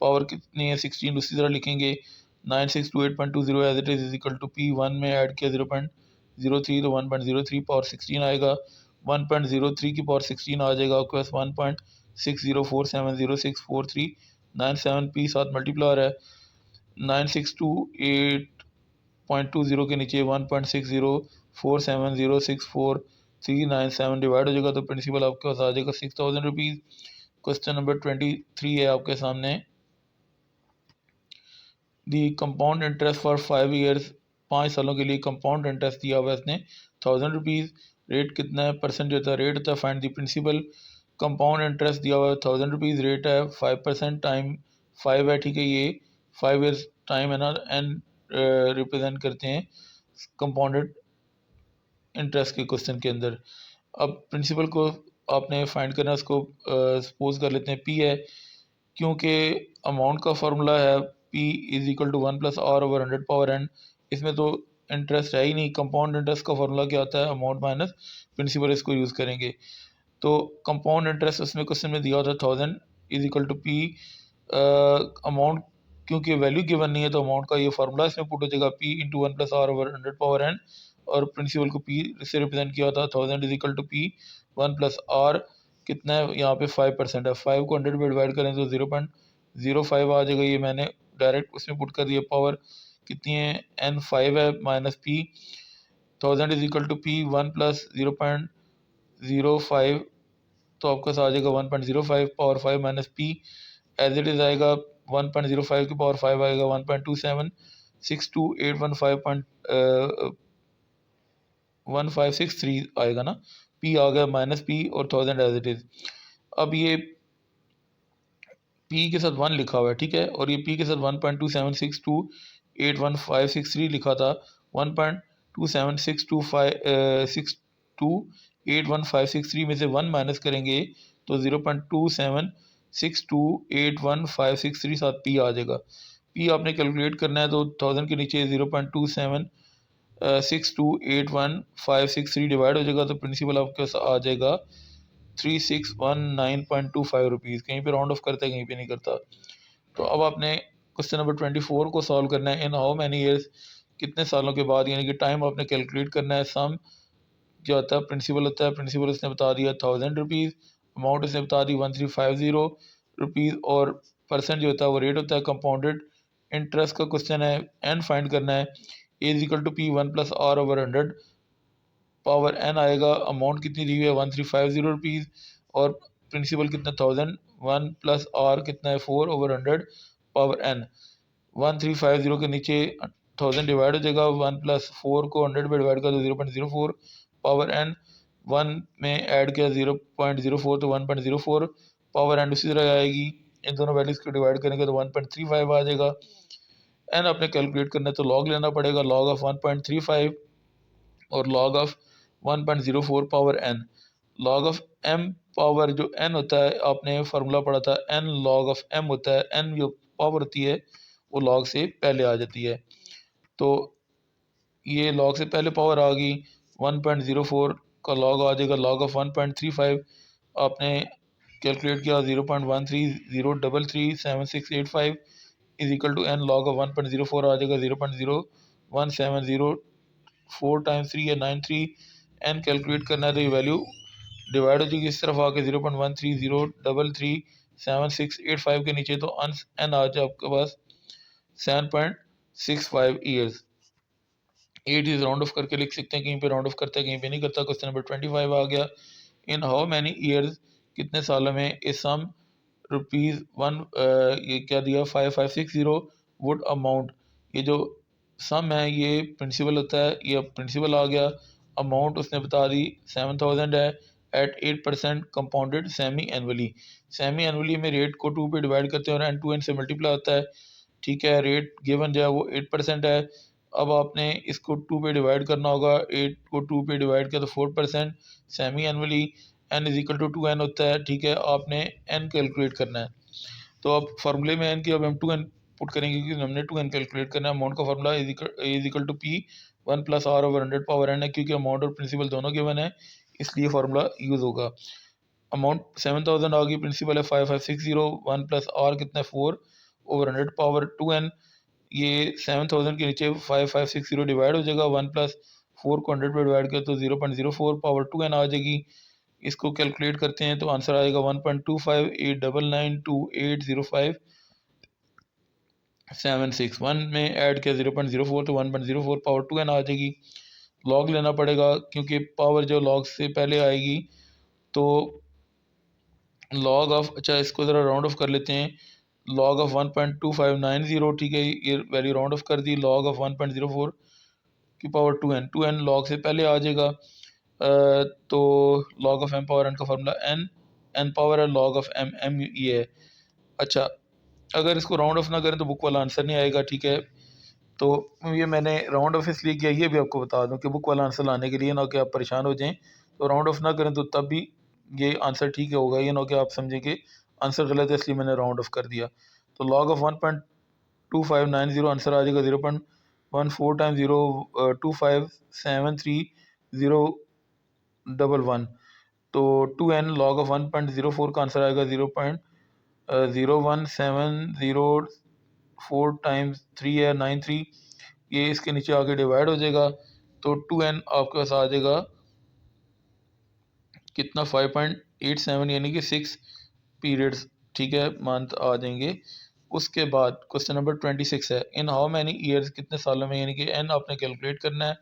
पावर कितनी है 16, उसी तरह लिखेंगे 9628.20 as it is equal to P, 1 में ऐड किया 0.03 तो 1.03 पावर 16 आएगा, 1.03 की पावर 16 आ जाएगा आपके पास 1.6047064397, पी साथ मल्टीप्लायर है। 9628.20 के नीचे 1.6047064397 डिवाइड हो जाएगा तो प्रिंसिपल आपके पास आ जाएगा 6000 रुपीज़। क्वेश्चन नंबर 23 है आपके सामने, the compound interest for 5 years, 5 सालों के लिए कंपाउंड इंटरेस्ट दिया हुआ है इसने 1000 रुपीज़। रेट कितना है, परसेंट जो होता है रेट होता है, find the principal. Compound interest दिया हुआ है 1000 रुपीज़, रेट है 5% टाइम 5 है। ठीक है, ये 5 ईयर्स टाइम है ना, एंड रिप्रेजेंट करते हैं कंपाउंडेड इंटरेस्ट के क्वेश्चन के अंदर। अब प्रिंसिपल को आपने फाइंड करना है, उसको सपोज कर लेते हैं पी है, क्योंकि अमाउंट का फार्मूला है P is equal to 1 plus R over 100 power N, इसमें तो इंटरेस्ट है ही नहीं। कंपाउंड इंटरेस्ट का फार्मूला क्या होता है, अमाउंट माइनस प्रिंसिपल, इसको यूज़ करेंगे। तो कंपाउंड इंटरेस्ट उसमें क्वेश्चन में दिया होता है 1000 is equal to P, amount क्योंकि वैल्यू गिवन नहीं है तो अमाउंट का ये फार्मूला इसमें पुट हो जाएगा P into 1 plus R over 100 power N, और प्रिंसिपल को पी से रिप्रेजेंट किया था 1000 is equal to P 1 plus R, कितना है यहाँ पे 5% है, 5 को 100 में डिवाइड करें तो 0.05 आ जाएगा, ये मैंने डायरेक्ट उसमें पुट कर दिया। पावर कितनी है, एन 5 है, minus P 1000 is equal to P 1 plus 0.05, तो आपके पास आ जाएगा 1.05 power 5 minus P, as it is आएगा 1.05 की पावर 5 आएगा 1.2762811563 आएगा ना, पी आ गया माइनस पी और 1000 एज इट इज। अब ये पी के साथ 1 लिखा हुआ है, ठीक है, और ये पी के साथ 1.2762811563 लिखा था, 1.276282811563 में से 1 माइनस करेंगे तो 0.2762811563 साथ पी आ जाएगा। पी आपने कैलकुलेट करना है तो 1000 के नीचे 0.2762811563 डिवाइड हो जाएगा तो प्रिंसिपल आपके पास आ जाएगा 3619.25 रुपीज़। कहीं पे राउंड ऑफ करता है, कहीं पे नहीं करता। तो अब आपने क्वेश्चन नंबर 24 को सॉल्व करना है, इन हाउ मैनी ईयर्स, कितने सालों के बाद, यानी कि टाइम आपने कैलकुलेट करना है। सम जो होता है प्रिंसिपल होता है, प्रिंसिपल उसने बता दिया 1000 रुपीज़, अमाउंट उसने बता दी 1350 रुपीज़, और परसेंट जो होता है वो रेट होता है। कंपाउंडेड इंटरेस्ट का क्वेश्चन है, एन फाइंड करना है, A is equal to P 1 plus R over 100 power N आएगा, अमाउंट कितनी दी हुई है 1350 रुपीज़, और प्रिंसिपल कितना 1000, 1 प्लस आर कितना है 4/100 पावर एन। 1350 के नीचे 1000 डिवाइड हो जाएगा, 1 प्लस 4 को 100 में डिवाइड कर दो 0.04 पावर एन। 1 में ऐड किया 0.04 तो 1.04 पावर एन उसी तरह आएगी। इन दोनों वैल्यूज को डिवाइड करेंगे तो 1.35 आ जाएगा। एन आपने कैलकुलेट करना है तो लॉग लेना पड़ेगा, लॉग ऑफ 1.35 और log of 1.04 power n। log of m power जो n होता है, आपने फार्मूला पढ़ा था n log ऑफ m होता है, n जो पावर होती है वो log से पहले आ जाती है। तो ये log से पहले पावर आ गई, 1.04 का log आ जाएगा, log ऑफ 1.35 आपने कैलकुलेट किया 0.130337 is equal to n log of 1.04 आ जाएगा 0.01704 टाइम्स 3 या 93। एन कैलकुलेट करना है तो ये वैल्यू डिवाइड हो जाएगी इस तरफ आके 0.130337 के नीचे, तो एन आ जाए आपके पास 7.65 ईयर्स। 8 इज राउंड ऑफ करके लिख सकते हैं, कहीं पे राउंड ऑफ करता है कहीं पे नहीं करता। क्वेश्चन नंबर 25 आ गया, इन हाउ मैनी ईयर्स कितने सालों में इस सम रुपीज 1 ये क्या दिया 5560 वुड अमाउंट। ये जो सम है ये प्रिंसिपल होता है, ये प्रिंसिपल आ गया। अमाउंट उसने बता दी 7000 है at 8% compounded semi annually. Semi annually में रेट को 2 पे डिवाइड करते हैं और एन टू एन से मल्टीप्लाई होता है। ठीक है, रेट गिवन जो है वो 8% है। अब आपने इसको 2 पे डिवाइड करना होगा, 8 को 2 पे डिवाइड किया तो 4% semi annually. N is equal to 2n होता है। ठीक है, आपने एन कैलकुलेट करना है तो अब फार्मूले में एन की अब हम 2n पुट करेंगे क्योंकि हमने 2n कैलकुलेट करना है। अमाउंट का formula is equal to P 1 plus R over 100 power N है, क्योंकि अमाउंट और प्रिंसिपल दोनों गिवन है इसलिए फार्मूला यूज होगा। अमाउंट 7000 आ गई, प्रिंसिपल है 5560, 1 प्लस आर कितना है 4 ओवर 100 पावर 2n। ये 7000 के नीचे 5560 डिवाइड हो जाएगा, 1 प्लस 4 को 100 पे डिवाइड किया तो 0.04 पावर 2n आ जाएगी। इसको कैलकुलेट करते हैं तो आंसर आएगा 1.2589280576। 1 में ऐड किया 0.04 तो 1.04 पावर 2n आ जाएगी। लॉग लेना पड़ेगा क्योंकि पावर जो लॉग से पहले आएगी तो लॉग ऑफ, अच्छा इसको ज़रा राउंड ऑफ कर लेते हैं, लॉग ऑफ 1.2590। ठीक है, ये वैल्यू राउंड ऑफ कर दी, लॉग ऑफ 1.04 की पावर 2n लॉग से पहले आ जाएगा। तो log of M power N का फार्मूला एन पावर है, लॉग ऑफ एम ये है। अच्छा, अगर इसको राउंड ऑफ ना करें तो बुक वाला आंसर नहीं आएगा। ठीक है, तो ये मैंने राउंड ऑफ इसलिए किया, ये भी आपको बता दूं कि बुक वाला आंसर लाने के लिए ना कि आप परेशान हो जाएं। तो राउंड ऑफ ना करें तो तब भी ये आंसर ठीक होगा, ये ना कि आप समझें कि आंसर गलत है इसलिए मैंने राउंड ऑफ कर दिया। तो लॉग ऑफ 1.2590 आंसर आ जाएगा 0.14 टाइम्स 0.25730111। तो 2n लॉग ऑफ 1.04 का आंसर आएगा 0.01704 टाइम्स 3 है 93। ये इसके नीचे आके डिवाइड हो जाएगा तो 2n आपके पास आ जाएगा कितना 5.87 यानी कि 6 पीरियड्स। ठीक है, मंथ आ जाएंगे। उसके बाद क्वेश्चन नंबर 26 है, इन हाउ मैनी ईयर्स कितने सालों में, यानी कि एन आपने कैलकुलेट करना है।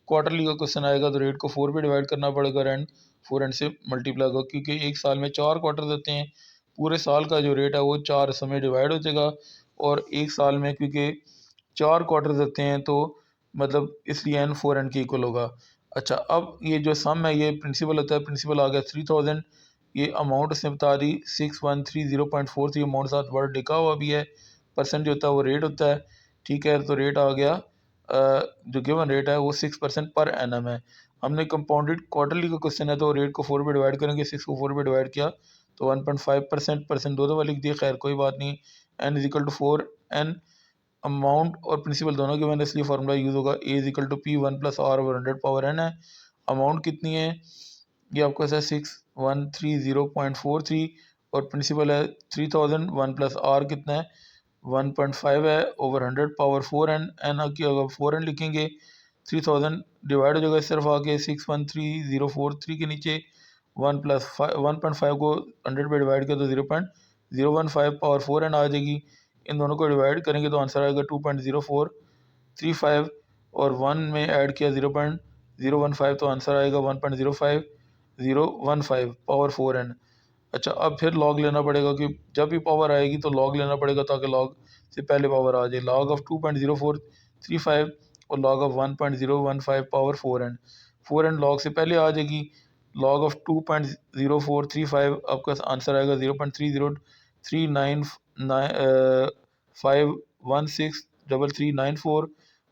क्वार्टरली का क्वेश्चन आएगा तो रेट को 4 पे डिवाइड करना पड़ेगा और एंड 4 से मल्टीप्लाई होगा, क्योंकि एक साल में 4 क्वार्टर होते हैं। पूरे साल का जो रेट है वो 4 हिस्सों में डिवाइड हो जाएगा और एक साल में क्योंकि 4 क्वार्टर होते हैं तो मतलब इसलिए एन 4n के इक्वल होगा। अच्छा, अब ये जो सम है ये प्रिंसिपल होता है, प्रिंसिपल आ गया 3000। ये अमाउंट उसने बता दी 6130.43, अमाउंट साथ वर्ड लिखा हुआ भी है। परसेंट जो होता है वो रेट होता है। ठीक है, तो रेट आ गया जो गिवन रेट है वो 6% पर एनम है। हमने कंपाउंडेड क्वार्टरली का क्वेश्चन है तो रेट को 4 पे डिवाइड करेंगे, 6 को 4 पे डिवाइड किया तो 1.5%, परसेंट दो दफ़ा लिख दिया, खैर कोई बात नहीं। N is equal to 4n, amount और प्रिंसिपल दोनों के मैंने इसलिए फार्मूला यूज़ होगा A is equal to P 1 plus R over 100 power N है। अमाउंट कितनी है ये आपको ऐसा 6130.43 और प्रिंसिपल है 3000। 1 प्लस आर कितना है 1.5 है ओवर 100 पावर 4n। एन की अगर 4n लिखेंगे 3000 डिवाइड हो जाएगा इस तरफ आके 613043 के नीचे 1 प्लस 1.5 को 100 पे डिवाइड किया तो 0.015 पावर 4n आ जाएगी। इन दोनों को डिवाइड करेंगे तो आंसर आएगा 2.0435 और 1 में ऐड किया 0.015 तो आंसर आएगा 1.05015 पावर 4n। अच्छा, अब फिर लॉग लेना पड़ेगा कि जब भी पावर आएगी तो लॉग लेना पड़ेगा ताकि लॉग से पहले पावर आ जाए। लॉग ऑफ 2.0435 और log of 1.015 power 4 and log से पहले आ जाएगी। लॉग ऑफ 2.0435 आपका आंसर आएगा 0.3039516394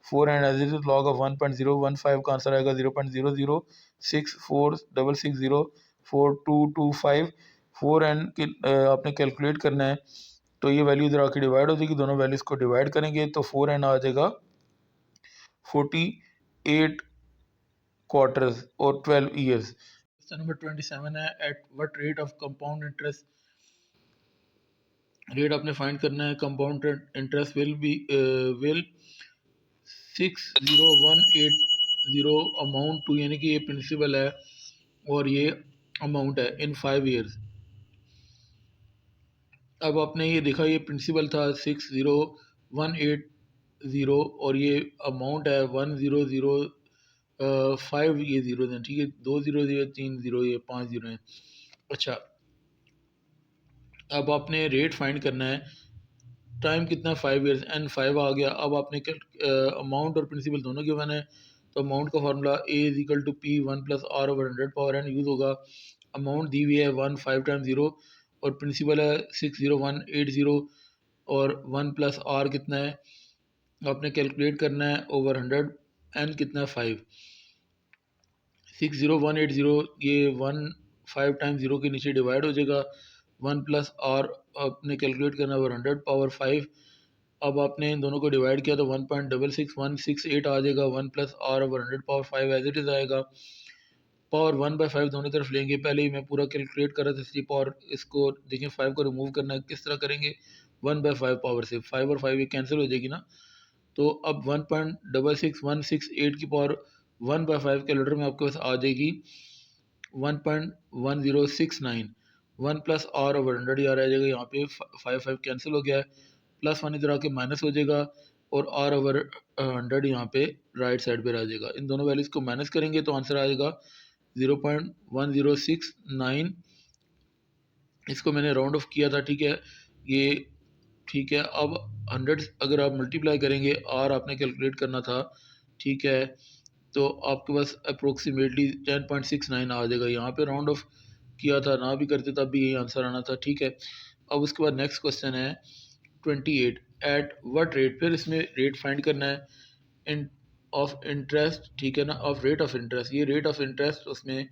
4 and as it is log of 1.015 का आंसर आएगा 0.00646404225 4 एंड आपने कैलकुलेट करना है। तो ये वैल्यू इधर आके डिवाइड हो जाएगी, दोनों वैल्यूज को डिवाइड करेंगे तो 4 एंड आ जाएगा 48 क्वार्टर्स और 12 ईयर्स। क्वेश्चन नंबर 27 है, at what rate of compound interest rate आपने फाइंड करना है। Compound interest will 6018 amount to, यानी कि ये प्रिंसिपल है और ये अमाउंट है इन 5 ईयर्स। अब आपने ये देखा ये प्रिंसिपल था 6018 और ये अमाउंट है 1005, ये जीरो हैं, ठीक है, 2 0 ये 3 0 ये 5 0 हैं। अच्छा, अब आपने रेट फाइंड करना है। टाइम कितना है 5 ईयर्स, एन 5 आ गया। अब आपने अमाउंट और प्रिंसिपल दोनों गिवन है, तो अमाउंट का formula A is equal to P 1+r/100 power N use होगा। अमाउंट दी हुई है 1 5 टाइम 0 और प्रिंसिपल है 60180 और 1+r कितना है आपने कैलकुलेट करना है ओवर 100। एन कितना है 5। 60180 ये 1 5 टाइम 0 के नीचे डिवाइड हो जाएगा। 1+r आपने कैलकुलेट करना है ओवर 100 पावर 5। अब आपने इन दोनों को डिवाइड किया तो 1.66168 आ जाएगा। 1+r over 100 power 5 as it is आएगा। पावर 1/5 दोनों तरफ लेंगे। पहले ही मैं पूरा कैलकुलेट कर रहा था इसलिए पावर इसको देखिए 5 को रिमूव करना है, किस तरह करेंगे 1/5 पावर से 5 और 5 ये कैंसिल हो जाएगी ना। तो अब 1.66168 की पावर 1/5 कैलकुलेटर में आपके पास आ जाएगी 1.1069। 1+r/100 यार आ जाएगा, यहाँ पे 5 कैंसिल हो गया है, +1 इधर आके माइनस हो जाएगा और r/100 यहाँ पे राइट साइड पे रह जाएगा। इन दोनों वैल्यूज को माइनस करेंगे तो आंसर आ जाएगा 0.1069। इसको मैंने राउंड ऑफ किया था, ठीक है, ये ठीक है। अब 100 अगर आप मल्टीप्लाई करेंगे, आर आपने कैलकुलेट करना था, ठीक है, तो आपके पास अप्रोक्सीमेटली 10.69 आ जाएगा। यहाँ पे राउंड ऑफ किया था, ना भी करते तब भी यही आंसर आना था, ठीक है। अब उसके बाद नेक्स्ट क्वेश्चन है 28, एट व्हाट रेट, फिर इसमें रेट फाइंड करना है इन ऑफ इंटरेस्ट, ठीक है ना, ऑफ रेट ऑफ इंटरेस्ट। ये रेट ऑफ इंटरेस्ट उसमें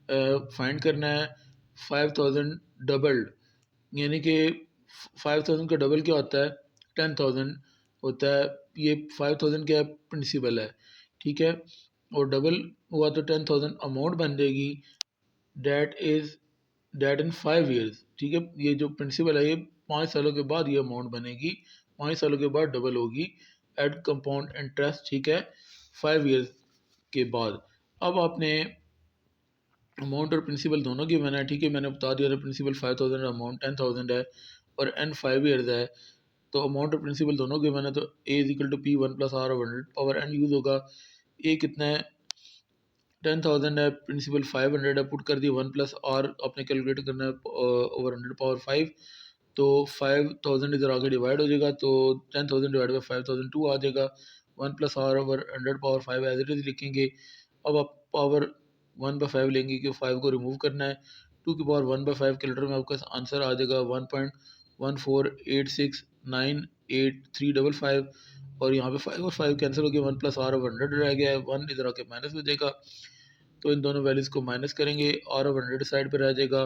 फाइंड करना है 5000 डबल्ड, यानी कि 5000 का डबल क्या होता है 10,000 होता है। ये 5000 क्या प्रिंसिपल है, ठीक है, और डबल हुआ तो 10,000 अमाउंट बन जाएगी। Debt is debt in 5 years, ठीक है, ये जो प्रिंसिपल है ये 5 सालों के बाद ये अमाउंट बनेगी, 5 सालों के बाद डबल होगी एट कंपाउंड इंटरेस्ट, ठीक है, 5 ईयर्स के बाद। अब आपने अमाउंट और प्रिंसिपल दोनों की मैंने, ठीक है, मैंने बता दिया था प्रिंसिपल 5000 अमाउंट 10,000 है और एन 5 ईयर्स है। तो अमाउंट और प्रिंसिपल दोनों के मैंने, तो A is equal to P 1+r/100 power N use होगा। ए कितना है 10,000 है, प्रिंसिपल 500 है, पुट कर दिया 1+r आपने कैलकुलेट करना है ओवर 100 पावर 5। तो 5000 इधर आगे डिवाइड हो जाएगा तो 10,000 डिवाइड बाई 5000 2 आ जाएगा। 1+r over 100 power 5 as it is लिखेंगे। अब आप पावर 1/5 लेंगे कि 5 को रिमूव करना है। 2 की पावर 1/5 कैलकुलेटर में आपका आंसर आ जाएगा 1.148698355 और यहाँ पे 5 और 5 कैंसिल हो गया, 1+r ओवर 100 रह गया है, 1 इधर आके माइनस हो जाएगा। तो इन दोनों वैल्यूज़ को माइनस करेंगे, r ओवर 100 साइड पे रह जाएगा।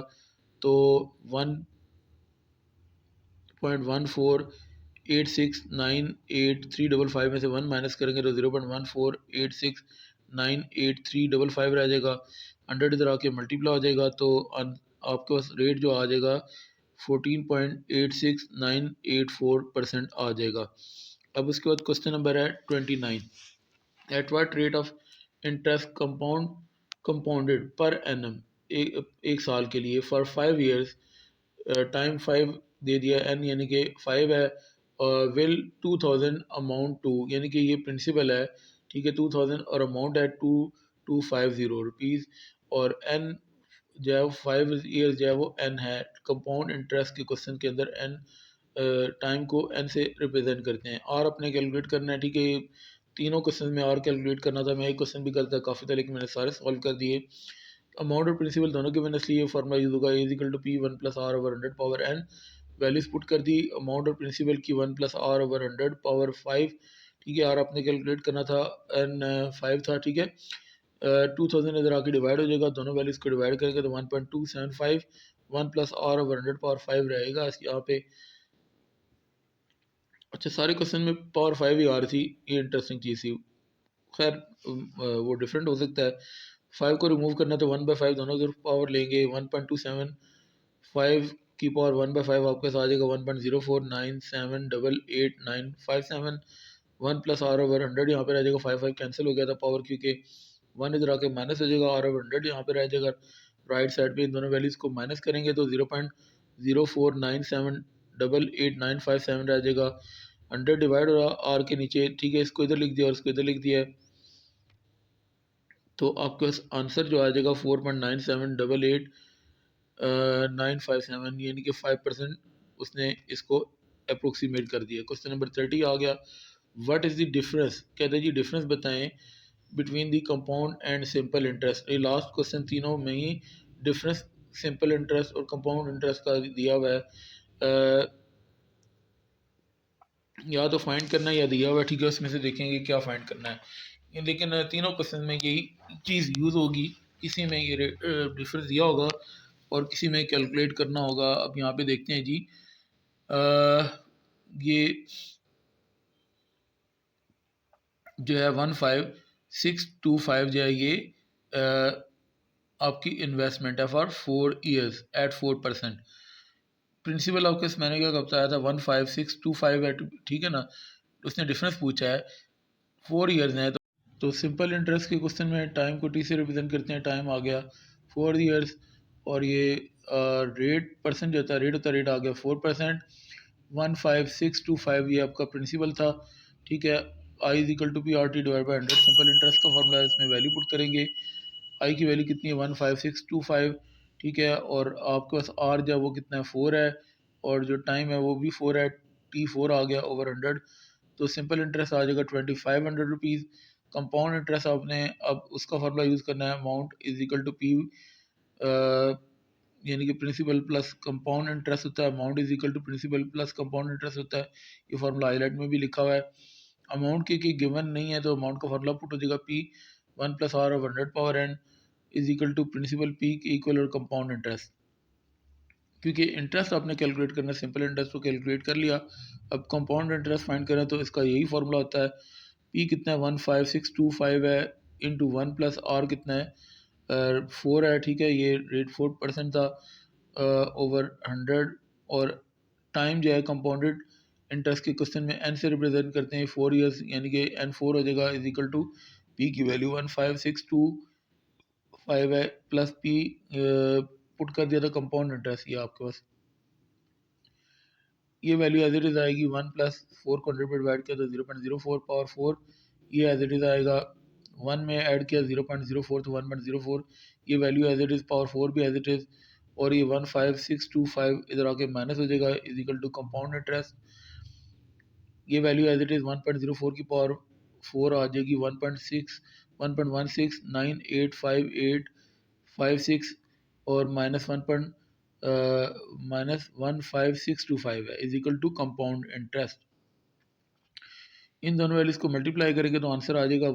तो 1.148698355 में से 1 माइनस करेंगे तो 0.148698355 रह जाएगा। 100 इधर आके मल्टीप्लाई हो जाएगा तो आपके पास रेट जो आ जाएगा 14.86984% आ जाएगा। अब उसके बाद क्वेश्चन नंबर है 29, eight what rate of interest compounded per annum, एक साल के लिए फॉर 5 ईयर्स, टाइम 5 दे दिया, एन यानी कि 5 है, विल 2000 अमाउंट टू, यानी कि ये प्रिंसिपल है, ठीक है, 2000 और अमाउंट है 2250 रुपीज़ और एन जो है वो 5 ईयर्स जो है वो एन है। कंपाउंड इंटरेस्ट के क्वेश्चन के अंदर एन टाइम को एन से रिप्रेजेंट करते हैं। और अपने कैलकुलेट करना है, ठीक है। तीनों क्वेश्चन में और कैलकुलेट करना था, मैं एक क्वेश्चन भी करता काफ़ी था लेकिन मैंने सारे सॉल्व कर दिए। अमाउंट और प्रिंसिपल दोनों के मैंने इसलिए फॉर्मूला यूज होगा is equal to P one plus R over 100 power N. Values put कर दी अमाउंट और प्रिंसिपल की 1 प्लस आर ओवर 100 पावर 5, ठीक है। आर आपने कैलकुलेट करना था, एन 5 था, ठीक है। 2000 इधर आके डिवाइड हो जाएगा, दोनों वैल्यूज को डिवाइड करेंगे तो 1.275 1 प्लस आर ओवर 100 पावर 5 रहेगा यहाँ पे। अच्छा, सारे क्वेश्चन में पावर 5 ही आ रही थी, ये इंटरेस्टिंग चीज़ थी। खैर वो डिफरेंट हो सकता है। 5 को रिमूव करना तो 1/5 दोनों तरफ पावर लेंगे, 1.27 5 की पावर 1/5 आपके पास आ जाएगा 1.049788897 1 प्लस आर ओवर 100 यहाँ पे रह जाएगा, 5 कैंसिल हो गया था पावर, क्योंकि 1 इधर आके माइनस हो जाएगा, आर ओवर 100 यहाँ पे रह जाएगा। राइट साइड पे इन दोनों वैल्यूज़ को माइनस करेंगे तो 0.049788897 रह जाएगा। 100 डिवाइड हो रहा आर के नीचे, ठीक है। इसको इधर लिख दिया और इसको इधर लिख दिया है, तो आपके पास आंसर जो आ जाएगा 4.97888 957, यानी कि 5% उसने इसको अप्रोक्सीमेट कर दिया। क्वेश्चन नंबर 30 आ गया, व्हाट इज़ द डिफरेंस, कहते हैं जी डिफरेंस बताएं between the compound and simple interest. ये लास्ट क्वेश्चन तीनों में ही डिफरेंस सिंपल इंटरेस्ट और कंपाउंड इंटरेस्ट का दिया हुआ है। या तो फाइंड करना है या दिया हुआ है, ठीक है। उसमें से देखेंगे क्या फाइंड करना है, लेकिन तीनों क्वेश्चन में यही चीज़ यूज़ होगी। किसी में ये डिफरेंस दिया होगा और किसी में कैलकुलेट करना होगा। अब यहाँ पे देखते हैं जी, ये जो है 15625 जो है ये आपकी इन्वेस्टमेंट है फॉर 4 ईयर्स एट 4%। प्रिंसिपल आपको मैंने क्या बताया था 15625 है, ठीक है ना। उसने डिफरेंस पूछा है, 4 ईयर्स हैं, तो सिंपल इंटरेस्ट के क्वेश्चन में टाइम को टी से रिप्रेजेंट करते हैं, टाइम आ गया 4 ईयर्स। और ये रेट परसेंट जो होता है, रेट आ गया 4%। 15625 ये आपका प्रिंसिपल था, ठीक है। I is equal to P R T divide by 100 simple interest का फॉर्मूला है, इसमें वैल्यू पुट करेंगे। आई की वैल्यू कितनी है 15625, ठीक है। और आपके पास आर जो वो कितना है 4 है, और जो टाइम है वो भी 4 है, T4 आ गया ओवर 100। तो सिंपल इंटरेस्ट आ जाएगा 2500 रुपीज़। कंपाउंड इंटरेस्ट आपने अब उसका फार्मूला यूज़ करना है, amount is equal to P, यानी कि प्रिंसिपल प्लस कंपाउंड इंटरेस्ट होता है, amount is equal to principal plus compound interest होता है। ये फार्मूला हाईलाइट में भी लिखा हुआ है। अमाउंट की गिवन नहीं है तो अमाउंट का फार्मूला पुट हो जाएगा P 1 plus R of 100 power N is equal to principal P के इक्वल और कंपाउंड इंटरेस्ट। क्योंकि इंटरेस्ट आपने कैलकुलेट करना, सिंपल इंटरेस्ट को कैलकुलेट कर लिया, अब कंपाउंड इंटरेस्ट फाइंड करें तो इसका यही फार्मूला होता है। पी कितना है 15625 है, इंटू 1 प्लस आर कितना है 4 है, ठीक है। ये रेट 4% था ओवर 100। और टाइम जो है कंपाउंडेड इंटरेस्ट के क्वेश्चन में एन से रिप्रेजेंट करते हैं 4 ईयर्स, यानी कि एन 4 हो जाएगा इज इक्वल टू पी की वैल्यू 15625 है प्लस पी पुट कर दिया था कंपाउंड इंटरेस्ट, ये आपके पास ये वैल्यू एज इट इज़ आएगी 1 प्लस 4 को 100 पर डिवाइड किया तो 0.04 पावर 4, ये एज इट इज़ आएगा। 1 में ऐड किया 0.04 तो 1.04, ये value as it is power 4 भी एज इट इज़। और ये 15625 इधर आके माइनस हो जाएगा is equal to compound interest. ये वैल्यू एज इट इज़ 1.04 की पावर 4 आ जाएगी 1.16985856 और -1.1565 है is equal to compound interest. इन दोनों वैल्यूज को मल्टीप्लाई करेंगे तो आंसर आ जाएगा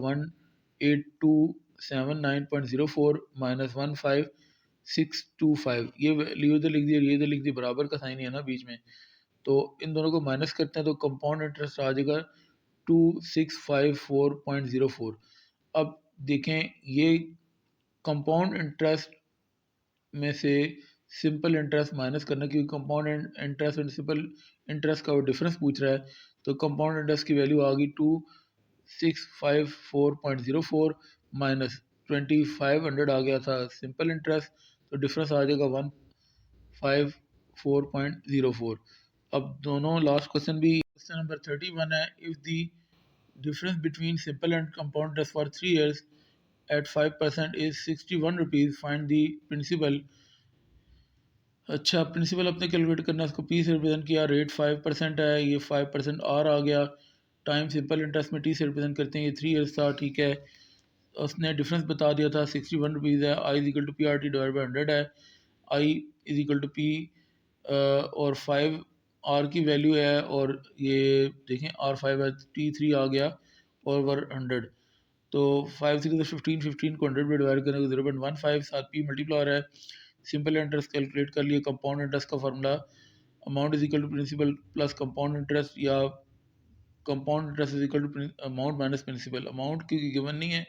18279.04 -15625। ये वैल्यू इधर लिख दी, ये इधर लिख दी, बराबर का साइन है ना बीच में, तो इन दोनों को माइनस करते हैं तो कंपाउंड इंटरेस्ट आ जाएगा 2654.04। अब देखें ये कंपाउंड इंटरेस्ट में से सिंपल इंटरेस्ट माइनस करना, क्योंकि कंपाउंड इंटरेस्ट और सिंपल इंटरेस्ट का वो डिफरेंस पूछ रहा है। तो कंपाउंड इंटरेस्ट की वैल्यू आ गई 2654.04 माइनस 2500 आ गया था सिंपल इंटरेस्ट, तो डिफरेंस आ जाएगा 154.04। अब दोनों लास्ट क्वेश्चन भी, क्वेश्चन नंबर 31 है, if the difference between simple and compound interest for 3 years at 5% is 61 rupees. Find the principal. अच्छा, प्रिंसिपल अपने कैलकुलेट करना है, इसको पी से रिप्रेजेंट किया, रेट 5% है, ये 5% आर आ गया, टाइम सिंपल इंटरेस्ट में टी से रिप्रेजेंट करते हैं, ये 3 ईयर्स था, ठीक है। उसने डिफरेंस बता दिया था 61 रुपीज़ है, I is equal to P R T divide by 100 है, I is equal to P और 5 आर की वैल्यू है, और ये देखें आर 5 है, टी 3 आ गया ओवर 100, तो 5 3 तो 15, 15 को 100 में डिवाइड करने को 0.15, साथ पी मल्टीप्लायर है, सिंपल इंटरेस्ट कैलकुलेट कर लिए, कंपाउंड इंटरेस्ट का formula amount is equal to principal plus compound interest, या compound interest is equal to amount minus principal, amount क्योंकि गिवन नहीं है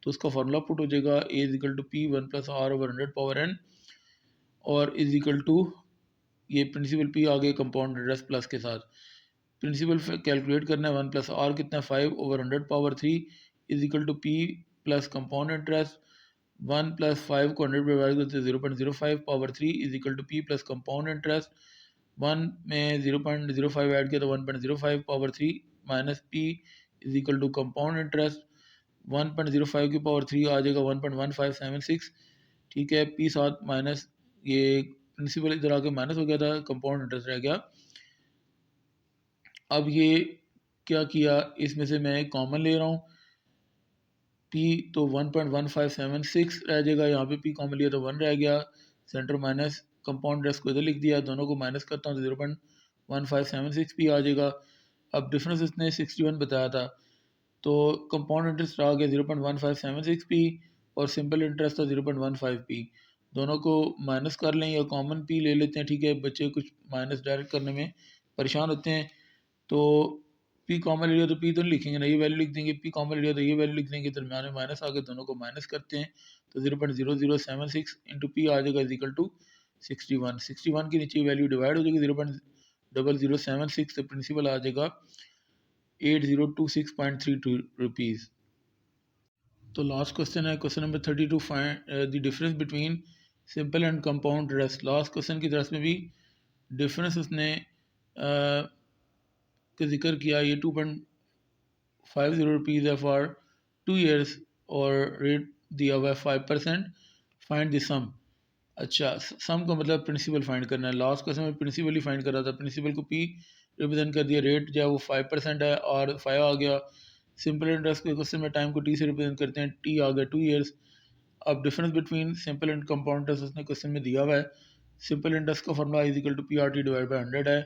तो उसका फार्मूला पुट हो जाएगा, A is equal to P 1 plus R over 100 power N, और is equal to ये प्रिंसिपल पी आ गए कंपाउंड इंटरेस्ट प्लस के साथ, प्रिंसिपल कैलकुलेट करना है, 1 प्लस आर कितना है 5 over 100 power 3 is equal to P plus compound interest, 1 plus 5 को 100 डिवाइड करते हैं 0.05 power 3 is equal to P plus compound interest, 1 में 0.05 ऐड किया तो 1.05 power 3 minus P is equal to compound interest, 1.05 की पावर 3 आ जाएगा 1.1576, ठीक है, पी साथ माइनस ये प्रिंसिपल इधर आके माइनस हो गया था, कंपाउंड इंटरेस्ट रह गया। अब ये क्या किया, इसमें से मैं कॉमन ले रहा हूँ, पी तो 1.1576 रह जाएगा, यहाँ पे पी कॉमन लिया तो 1 रह गया, सेंटर माइनस कंपाउंड इंटरेस्ट को इधर लिख दिया, दोनों को माइनस करता हूँ तो 0.1576 पी आ जाएगा। अब डिफरेंस इसने 61 बताया था, तो कंपाउंड इंटरेस्ट आ गया 0.1576 पी और सिंपल इंटरेस्ट था 0.15 पी, दोनों को माइनस कर लें या कॉमन पी ले लेते हैं, ठीक है, बच्चे कुछ माइनस डायरेक्ट करने में परेशान होते हैं, तो पी कॉमन लिया तो पी तो नहीं लिखेंगे ना, ये वैल्यू लिख देंगे, पी कॉमन लिया तो ये वैल्यू लिख देंगे, दरम्यान में माइनस आगे दोनों को माइनस करते हैं तो 0.0076 इंटू पी आ जाएगा इज इक्वल टू 61, 61 के नीचे वैल्यू डिवाइड हो जाएगी 0.0076, तो प्रिंसिपल आ जाएगा 8026.32 रुपीज़। तो लास्ट क्वेश्चन है question number 32, find the difference between simple and compound interest. Last question की तरफ में भी डिफरेंस उसने का जिक्र किया, ये 2.50 रुपीज़ है फॉर 2 ईयर्स और रेट दिया हुआ है 5%, फाइंड द सम। अच्छा, सम का मतलब प्रिंसिपल फाइंड करना है, लास्ट क्वेश्चन में प्रिंसिपल ही फाइंड कर रहा था, प्रिंसिपल को पी रिप्रेजेंट कर दिया, रेट जो है वो 5% है और 5 आ गया, सिंपल इंटरेस्ट के क्वेश्चन में टाइम को टी से रिप्रेजेंट करते हैं, टी आ गया 2 ईयर्स। अब difference between simple and compound interest उसने क्वेश्चन में दिया हुआ है, सिंपल इंटरेस्ट का formula is equal to P R T divide by 100 है,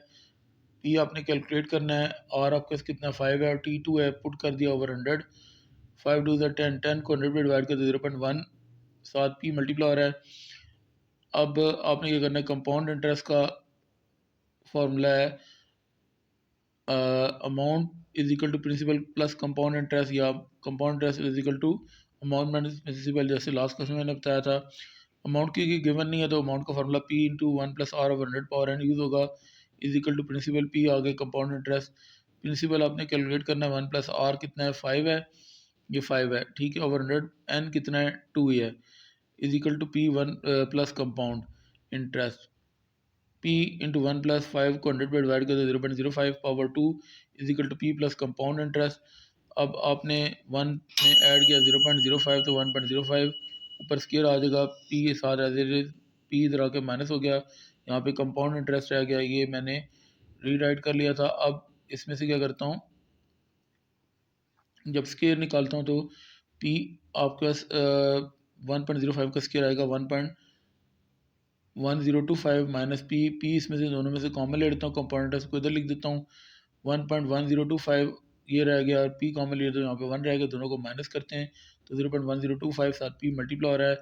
पी आपने कैलकुलेट करना है, और आपके पास कितना 5 है और टी 2 है, पुट कर दिया ओवर 100, 5 2 10, 10 को 100 में डिवाइड कर दिया 0.1, साथ पी मल्टीप्लाई है। अब आपने क्या करना है, कंपाउंड इंटरेस्ट का फॉर्मूला है amount is equal to principal plus compound interest, या compound interest is equal to amount minus principal, जैसे लास्ट क्वेश्चन मैंने बताया था। अमाउंट की गिवन नहीं है तो अमाउंट का formula P into 1 plus R over 100 power N use होगा, is equal to principal P आ गए कंपाउंड इंटरेस्ट, प्रिंसिपल आपने कैलकुलेट करना है, 1 प्लस आर कितना है 5 है, ये 5 है, ठीक है, ओवर 100, एन कितना है 2 ही है, is equal to P 1 plus compound interest, p into 1 plus 5 को 100 पे डिवाइड कर दो 0.05 power 2 is equal to p plus compound interest. अब आपने 1 में ऐड किया 0.05 तो 1.05 ऊपर स्केयर आ जाएगा, p के साथ एज इट इज p इधर आके माइनस हो गया, यहाँ पे कंपाउंड इंटरेस्ट रह गया, ये मैंने रीराइट कर लिया था। अब इसमें से क्या करता हूँ, जब स्केयर निकालता हूँ तो p आपके पास 1.05 का स्केयर आएगा 1.1025 माइनस पी, पी इसमें से दोनों में से कॉमन ले लेता हूँ, कंपाउंड को इधर लिख देता हूँ, 1.1025 ये रह गया और पी कॉमन ले तो यहाँ पे 1 रह गया, दोनों को माइनस करते हैं तो 0.1025 साथ पी मल्टीप्लाई हो रहा है।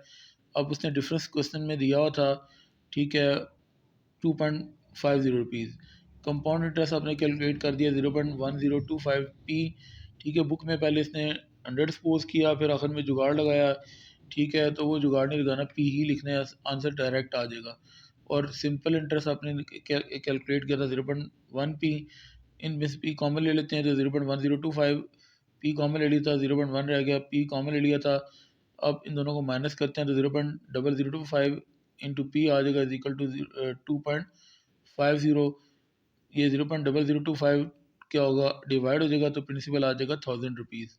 अब उसने डिफरेंस क्वेश्चन में दिया हुआ था, ठीक है, 2.50 रुपीज़, कंपाउंड इंटरेस्ट आपने कैलकुलेट कर दिया 0.1025 पी, ठीक है, बुक में पहले इसने 100 सपोज किया, फिर आखिर में जुगाड़ लगाया, ठीक है, तो वो जुगाड़ नहीं लगाना, पी ही लिखना है, आंसर डायरेक्ट आ जाएगा। और सिंपल इंटरेस्ट आपने कैलकुलेट किया था 0.1 पी, इन में पी कॉमन ले लेते हैं तो 0.1025 पी कॉमन ले लिया था, 0.1 रह गया, पी कॉमन ले लिया था। अब इन दोनों को माइनस करते हैं तो 0.0025 इंटू पी आ जाएगा इज इक्वल टू 2.50, ये 0.0025 क्या होगा डिवाइड हो जाएगा तो प्रिंसिपल आ जाएगा 1000 रुपीज़।